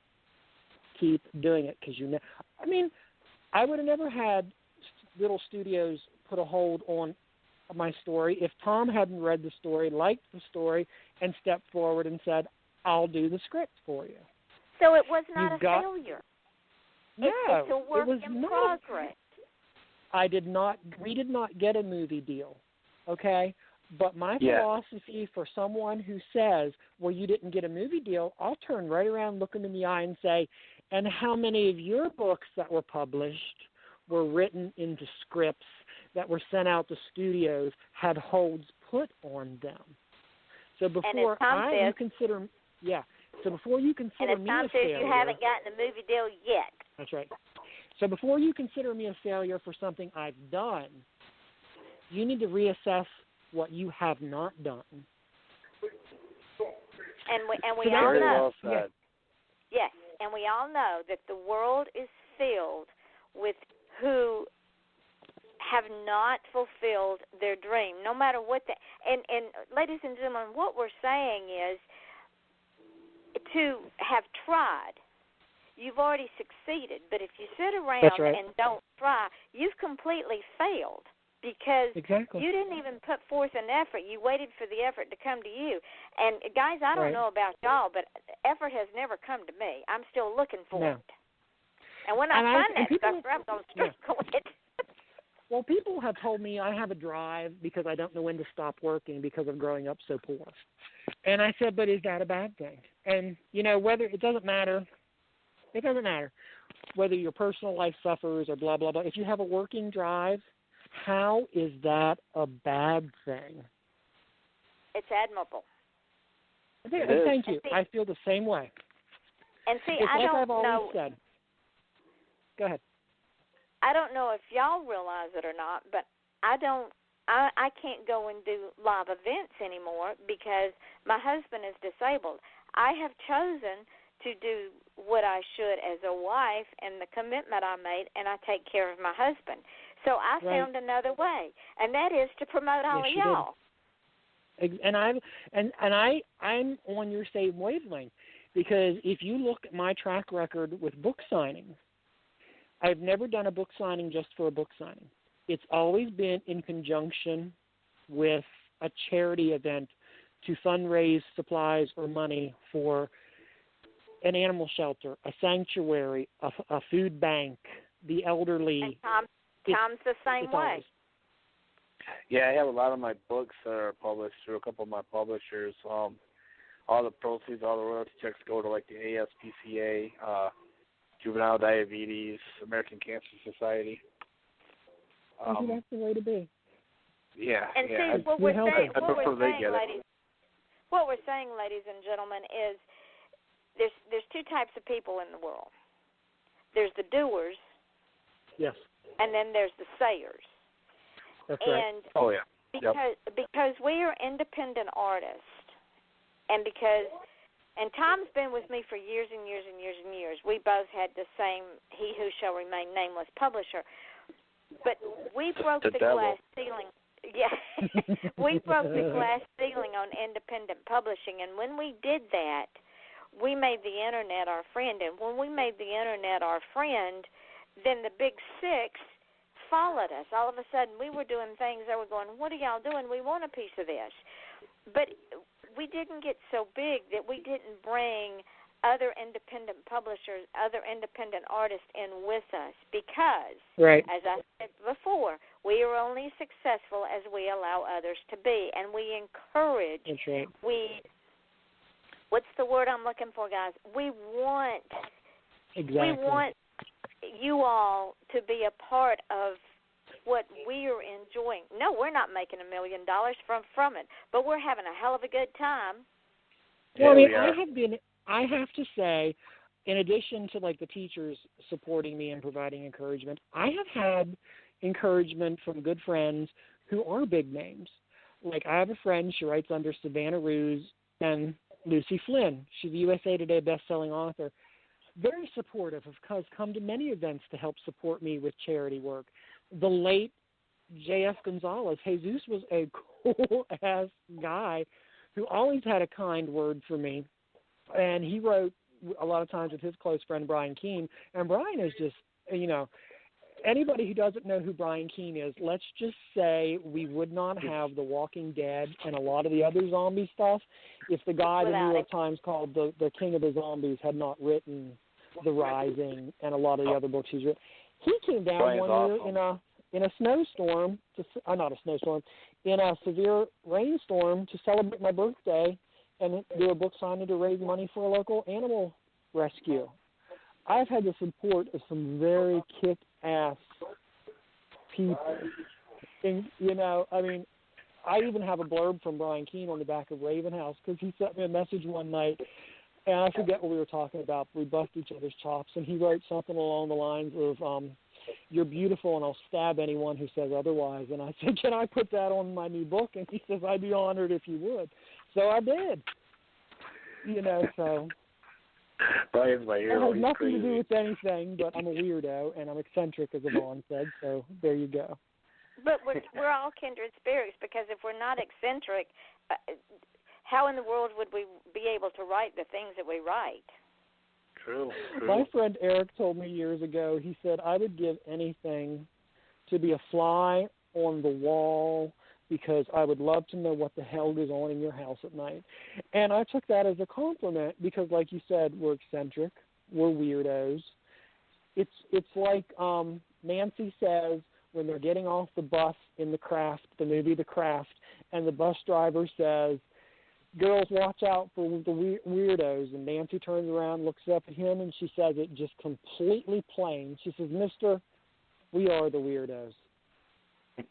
keep doing it, because you know. I mean, I would have never had little studios put a hold on my story if Tom hadn't read the story, liked the story, and stepped forward and said, I'll do the script for you. So it was not a failure. No, it's a work in progress. We did not get a movie deal, okay? But my philosophy for someone who says, well, you didn't get a movie deal, I'll turn right around, look them in the eye, and say, and how many of your books that were published were written into scripts that were sent out to studios, had holds put on them? So before you consider me a failure. And as Tom says, you haven't gotten a movie deal yet. That's right. So before you consider me a failure for something I've done, you need to reassess what you have not done. And we all know. Well, yes, and we all know that the world is filled with who have not fulfilled their dream, no matter what and ladies and gentlemen, what we're saying is, to have tried, you've already succeeded. But if you sit around and don't try, you've completely failed, because exactly. you didn't even put forth an effort. You waited for the effort to come to you. And, guys, I don't know about y'all, but effort has never come to me. I'm still looking for it. And when I find that stuff, I'm going to struggle with it. Well, people have told me I have a drive because I don't know when to stop working because of growing up so poor. And I said, but is that a bad thing? And, whether it doesn't matter. It doesn't matter whether your personal life suffers or blah, blah, blah. If you have a working drive, how is that a bad thing? It's admirable. Thank you. I feel the same way. And see, it's I like don't I've always know. said. Go ahead. I don't know if y'all realize it or not, but I can't go and do live events anymore because my husband is disabled. I have chosen to do what I should as a wife and the commitment I made, and I take care of my husband. So I found another way, and that is to promote all of y'all. And I'm on your same wavelength, because if you look at my track record with book signings, I've never done a book signing just for a book signing. It's always been in conjunction with a charity event to fundraise supplies or money for an animal shelter, a sanctuary, a food bank, the elderly. And Tom's the same way. Always. Yeah, I have a lot of my books that are published through a couple of my publishers. All the proceeds, all the royalty checks go to like the ASPCA, Juvenile Diabetes, American Cancer Society. That's the way to be. Yeah. And yeah, see, what we're saying, ladies and gentlemen, is there's two types of people in the world. There's the doers. Yes. And then there's the sayers. That's right. Because we are independent artists, and Tom's been with me for years and years and years and years. We both had the same He Who Shall Remain Nameless publisher, but we broke the glass ceiling. Yeah, we broke the glass ceiling on independent publishing, and when we did that, we made the internet our friend. And when we made the internet our friend, then the big six followed us. All of a sudden, we were doing things. They were going, "What are y'all doing? We want a piece of this." But we didn't get so big that we didn't bring other independent publishers, other independent artists in with us, because, as I said before, we are only successful as we allow others to be, and we encourage. That's right. What's the word I'm looking for, guys? We want you all to be a part of what we are enjoying. No, we're not making $1 million from it, but we're having a hell of a good time. Well, I have to say, in addition to like the teachers supporting me and providing encouragement, I have had encouragement from good friends who are big names. Like I have a friend, she writes under Savannah Ruse and Lucy Flynn. She's a USA Today best-selling author. Very supportive, has come to many events to help support me with charity work. The late J.F. Gonzalez, Jesus, was a cool-ass guy who always had a kind word for me. And he wrote a lot of times with his close friend Brian Keene. And Brian is just, anybody who doesn't know who Brian Keene is, let's just say we would not have The Walking Dead and a lot of the other zombie stuff if the guy the New York Times called the King of the Zombies had not written The Rising and a lot of the other books he's written. He came down Brian's one year awesome. in a snowstorm, in a severe rainstorm to celebrate my birthday and do a book signing to raise money for a local animal rescue. I've had the support of some very kick-ass people. And, I even have a blurb from Brian Keene on the back of Rhayven House because he sent me a message one night, and I forget what we were talking about. We bust each other's chops, and he wrote something along the lines of, "You're beautiful, and I'll stab anyone who says otherwise." And I said, "Can I put that on my new book?" And he says, "I'd be honored if you would." So I did. So Brian's my hero. It has nothing to do with anything, but I'm a weirdo, and I'm eccentric, as Yvonne said, so there you go. But we're all kindred spirits, because if we're not eccentric, how in the world would we be able to write the things that we write? True. My friend Eric told me years ago, he said, I would give anything to be a fly on the wall because I would love to know what the hell goes on in your house at night. And I took that as a compliment because, like you said, we're eccentric, we're weirdos. It's like Nancy says when they're getting off the bus in the movie The Craft, and the bus driver says, "Girls, watch out for the weirdos." And Nancy turns around, looks up at him, and she says it just completely plain. She says, "Mister, we are the weirdos."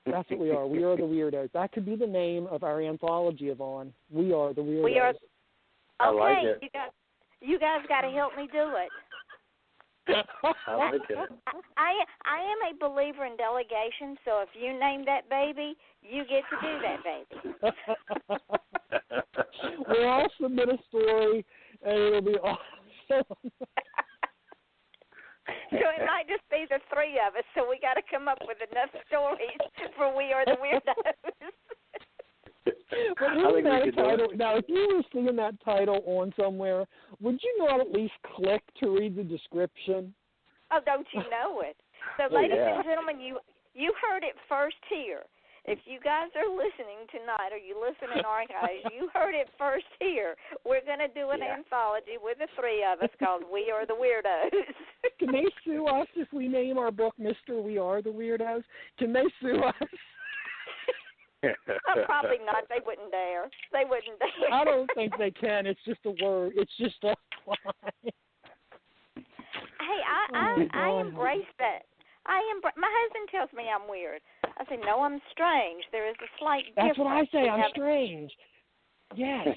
That's what we are. We are the weirdos. That could be the name of our anthology, Yvonne. We are the weirdos. We are. Okay, I like it. You guys got to help me do it. I like it. I am a believer in delegation, so if you name that baby, you get to do that baby. We'll all submit a story, and it'll be awesome. So it might just be the three of us, so we got to come up with enough stories for We Are the Weirdos. But isn't that a title? Now, if you were seeing that title on somewhere, would you not at least click to read the description? Oh, don't you know it? So, ladies and gentlemen, you heard it first here. If you guys are listening tonight or you listen in archives, you heard it first here. We're going to do an anthology with the three of us called We Are the Weirdos. Can they sue us if we name our book Mr. We Are the Weirdos? Can they sue us? Probably not. They wouldn't dare. They wouldn't dare. I don't think they can. It's just a word. It's just a lie. Hey, I embrace that. My husband tells me I'm weird. I say, no, I'm strange. There is a slight difference. That's what I say. I'm strange. Yes.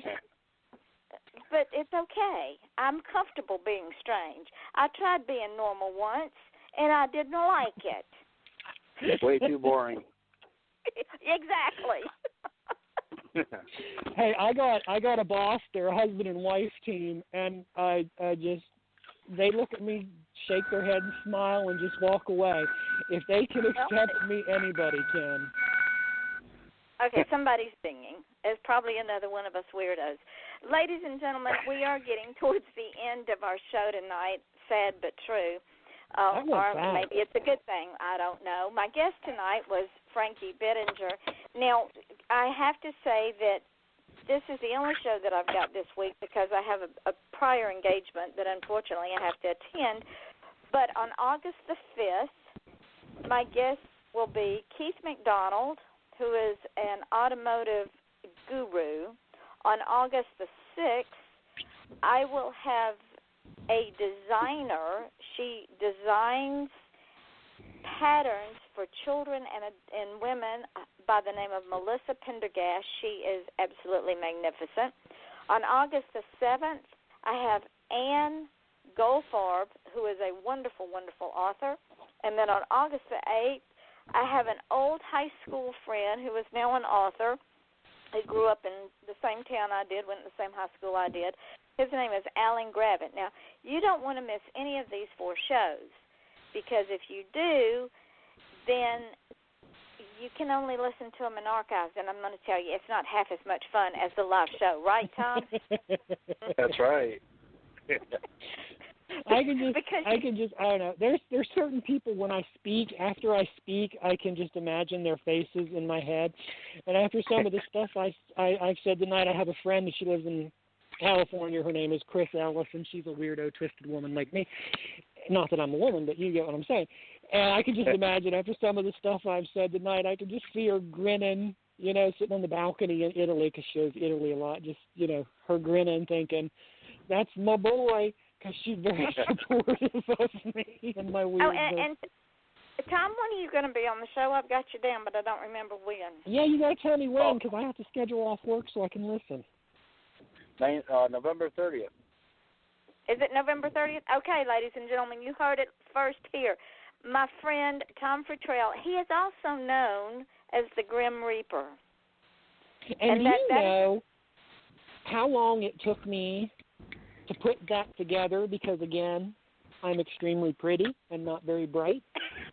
But it's okay. I'm comfortable being strange. I tried being normal once, and I didn't like it. Way too boring. Exactly. Hey, I got a boss. They're a husband and wife team, and I just they look at me, shake their head, and smile, and just walk away. If they can accept me, anybody can. Okay, somebody's singing. It's probably another one of us weirdos. Ladies and gentlemen, we are getting towards the end of our show tonight. Sad but true. Or maybe it's a good thing. I don't know. My guest tonight was Frankie Bittinger. Now, I have to say that this is the only show that I've got this week because I have a prior engagement that unfortunately I have to attend. But on August the 5th, my guest will be Keith McDonald, who is an automotive guru. On August the 6th, I will have a designer. She designs patterns for children and women by the name of Melissa Pendergast. She is absolutely magnificent. On August the 7th, I have Anne Goldfarb, who is a wonderful, wonderful author. And then on August the 8th, I have an old high school friend who is now an author. He grew up in the same town I did, went to the same high school I did. His name is Alan Gravitt. Now, you don't want to miss any of these 4 shows because if you do, then you can only listen to them in archives. And I'm going to tell you, it's not half as much fun as the live show. Right, Tom? That's right. I don't know. There's certain people when I speak, after I speak, I can just imagine their faces in my head. And after some of the stuff I've said tonight, I have a friend and she lives in California. Her name is Chris Ellis, and she's a weirdo, twisted woman like me. Not that I'm a woman, but you get what I'm saying. And I can just imagine after some of the stuff I've said tonight, I can just see her grinning, sitting on the balcony in Italy, because she shows Italy a lot, just, her grinning, thinking, that's my boy, because she's very supportive of me and my weirdness. Oh, and Tom, when are you going to be on the show? I've got you down, but I don't remember when. Yeah, you got to tell me when, because I have to schedule off work so I can listen. November 30th. Is it November 30th? Okay, ladies and gentlemen, you heard it first here. My friend Tom Fertrell, he is also known as the Grim Reaper. And do you know how long it took me to put that together? Because, again, I'm extremely pretty and not very bright.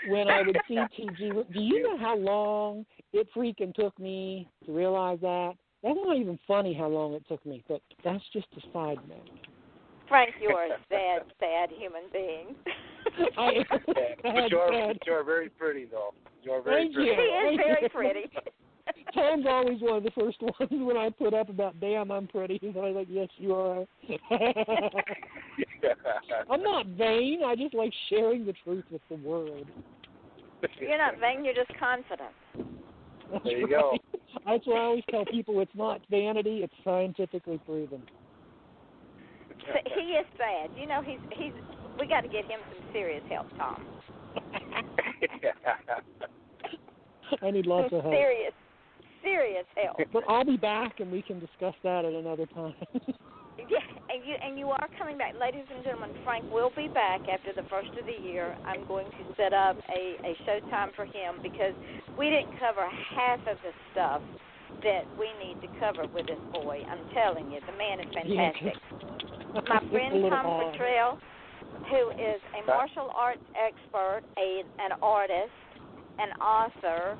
When I would see TG, do you know how long it freaking took me to realize that? That's not even funny how long it took me, but that's just a side note. Frank, you are a sad, sad human being. But you are very pretty, though. You're very Thank pretty. you. He is very pretty. Tom's always one of the first ones when I put up about, damn, I'm pretty. And I was like, yes, you are. I'm not vain. I just like sharing the truth with the world. You're not vain. You're just confident. That's There you right. go. That's why I always tell people it's not vanity. It's scientifically proven. So he is sad. You know, he's. We got to get him some serious help, Tom. I need lots of help. Serious help. But I'll be back, and we can discuss that at another time. Yeah, and you are coming back. Ladies and gentlemen, Frank will be back after the first of the year. I'm going to set up a show time for him because we didn't cover half of the stuff that we need to cover with this boy. I'm telling you, the man is fantastic. My friend Tom Cottrell, who is a martial arts expert, an artist, an author.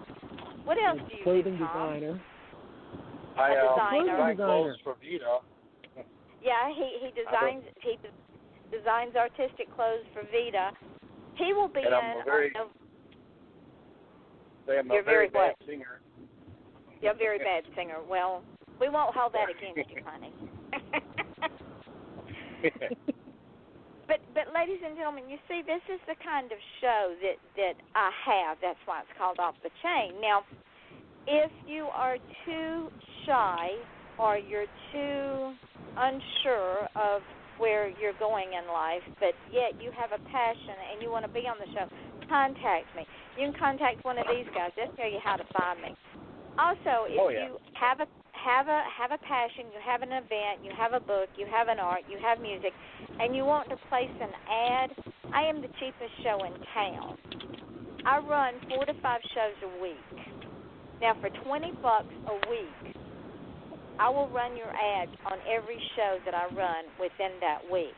What else do you Clothing do, Tom? designer. I designer. clothes for Vita. Yeah, he designs artistic clothes for Vita. He will be and I'm a very bad singer. You're a very bad singer. Well, we won't hold that against you, honey. But ladies and gentlemen, you see, this is the kind of show that I have. That's why it's called Off the Chain. Now, if you are too shy or you're too unsure of where you're going in life, but yet you have a passion and you want to be on the show, contact me. You can contact one of these guys. They'll tell you how to find me. Also, if you have a passion, you have an event, you have a book, you have an art, you have music, and you want to place an ad, I am the cheapest show in town. I run 4 to 5 shows a week. Now, for $20 a week, I will run your ads on every show that I run within that week.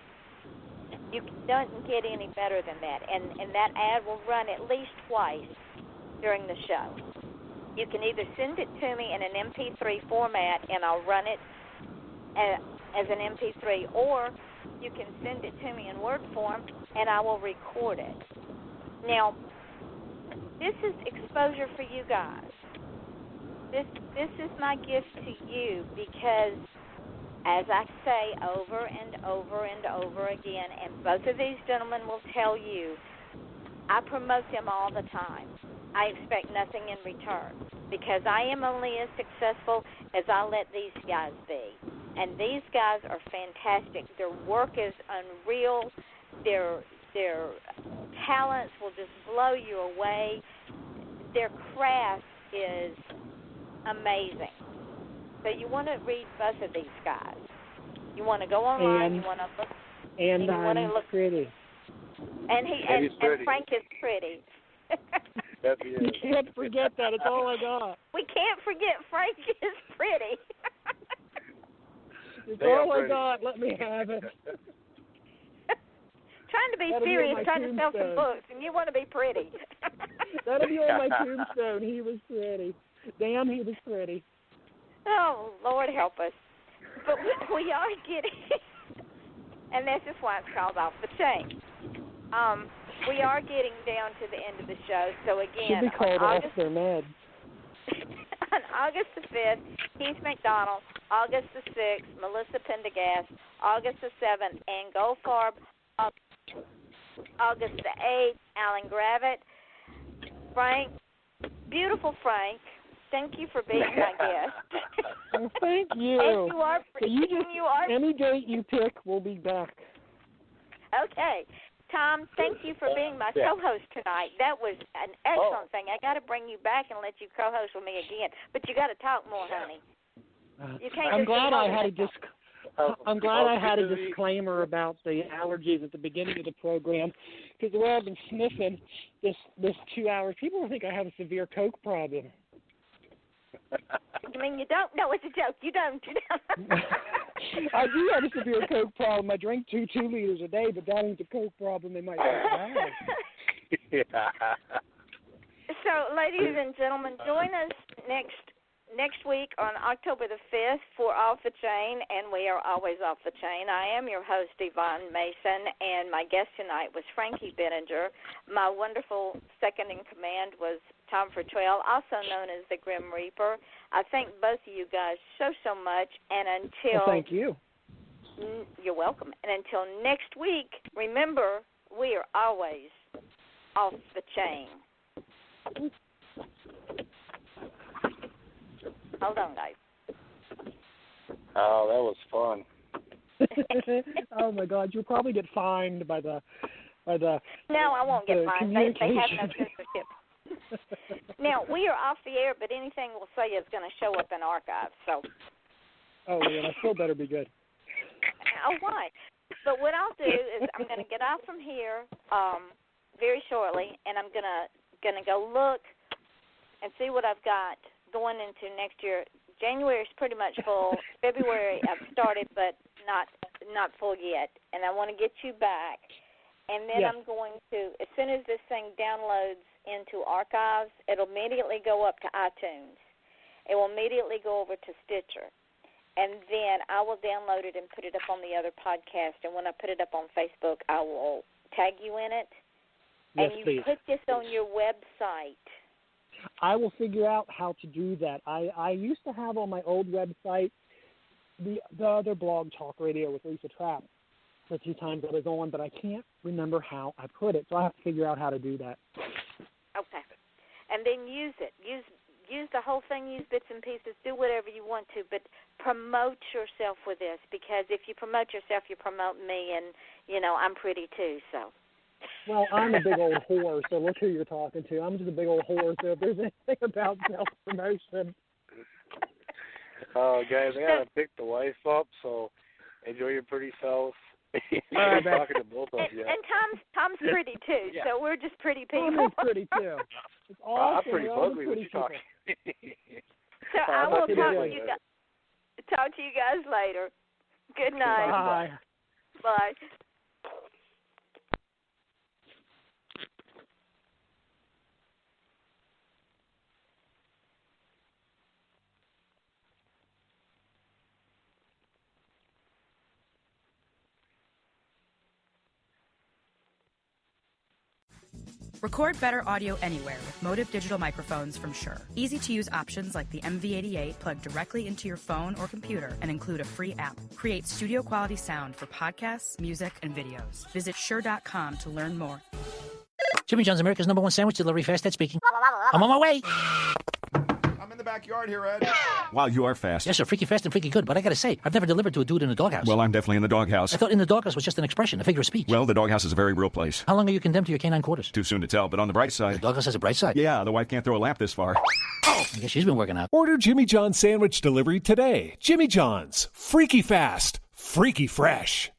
You don't get any better than that, and that ad will run at least twice during the show. You can either send it to me in an MP3 format, and I'll run it as an MP3, or you can send it to me in Word form, and I will record it. Now, this is exposure for you guys. This is my gift to you because, as I say over and over and over again, and both of these gentlemen will tell you, I promote them all the time. I expect nothing in return because I am only as successful as I let these guys be. And these guys are fantastic. Their work is unreal. Their talents will just blow you away. Their craft is amazing. So you want to read both of these guys. You want to go online. You want to look. And I'm pretty. And Frank is pretty. You can't forget that. It's all I got. We can't forget Frank is pretty. It's all I got. Let me have it. Trying to be serious, trying to sell some books, and you want to be pretty. That'll be on my tombstone. He was pretty. Damn, he was pretty. Oh, Lord help us. But we are getting, and this is why it's called Off the Chain. We are getting down to the end of the show. So again, should be called Off Their Meds. On August the 5th, Keith McDonald. August the 6th, Melissa Pendergast. August the 7th, Ann Goldfarb. August the 8th, Alan Gravett. Frank, beautiful Frank, thank you for being my guest. Well, thank you. And you are. So any date you pick, we'll be back. Okay. Tom, thank you for being my co-host tonight. That was an excellent thing. I got to bring you back and let you co-host with me again, but you got to talk more, honey. You can't. I'm glad I had a disclaimer about the allergies at the beginning of the program, because the way I've been sniffing this 2 hours, people will think I have a severe coke problem. You mean you don't? No, it's a joke. You don't. I do have a severe coke problem. I drink 2 liters a day, but that ain't the coke problem. They might think So, ladies and gentlemen, join us next next week on October the 5th for Off the Chain, and we are always off the chain. I am your host, Yvonne Mason, and my guest tonight was Frankie Bittinger. My wonderful second in command was Tom Fertrell, also known as the Grim Reaper. I thank both of you guys so much, and until... Well, thank you. You're welcome. And until next week, remember, we are always off the chain. Hold on, guys. Oh, that was fun. Oh my God, you'll probably get fined by the. No, I won't get fined. They have no censorship. Now we are off the air, but anything we'll say is going to show up in archives. So. Oh yeah, that still better be good. Oh, why? But what I'll do is I'm going to get off from here very shortly, and I'm gonna go look and see what I've got going into next year. January is pretty much full. February I've started, but not full yet. And I want to get you back. And then I'm going to, as soon as this thing downloads into archives, it'll immediately go up to iTunes. It will immediately go over to Stitcher. And then I will download it and put it up on the other podcast. And when I put it up on Facebook, I will tag you in it. Yes, and you please. put this on your website. I will figure out how to do that. I used to have on my old website the other blog, Talk Radio with Lisa Trapp, the 2 times I was on, but I can't remember how I put it, so I have to figure out how to do that. Okay. And then use it. Use the whole thing, use bits and pieces, do whatever you want to, but promote yourself with this, because if you promote yourself, you promote me, and, I'm pretty too, so. Well, I'm a big old whore, so look who you're talking to. I'm just a big old whore, so if there's anything about self-promotion. Oh, guys, I got to pick the wife up, so enjoy your pretty self. I'm talking to both of you. And Tom's pretty, too, so we're just pretty people. Tom is pretty, too. It's awesome. I'm pretty ugly. What you talking? So I will talk to you guys later. Good night. Bye. Bye. Record better audio anywhere with Motive digital microphones from Shure. Easy-to-use options like the MV88 plug directly into your phone or computer and include a free app. Create studio-quality sound for podcasts, music, and videos. Visit Shure.com to learn more. Jimmy John's, America's #1 sandwich delivery, fast Ed speaking. I'm on my way. I'm in the backyard here, Ed. Wow, you are fast. Yes, sir, freaky fast and freaky good, but I gotta say, I've never delivered to a dude in a doghouse. Well, I'm definitely in the doghouse. I thought in the doghouse was just an expression, a figure of speech. Well, the doghouse is a very real place. How long are you condemned to your canine quarters? Too soon to tell, but on the bright The side... doghouse has a bright side. Yeah, the wife can't throw a lamp this far. I guess she's been working out. Order Jimmy John's sandwich delivery today. Jimmy John's. Freaky fast. Freaky fresh.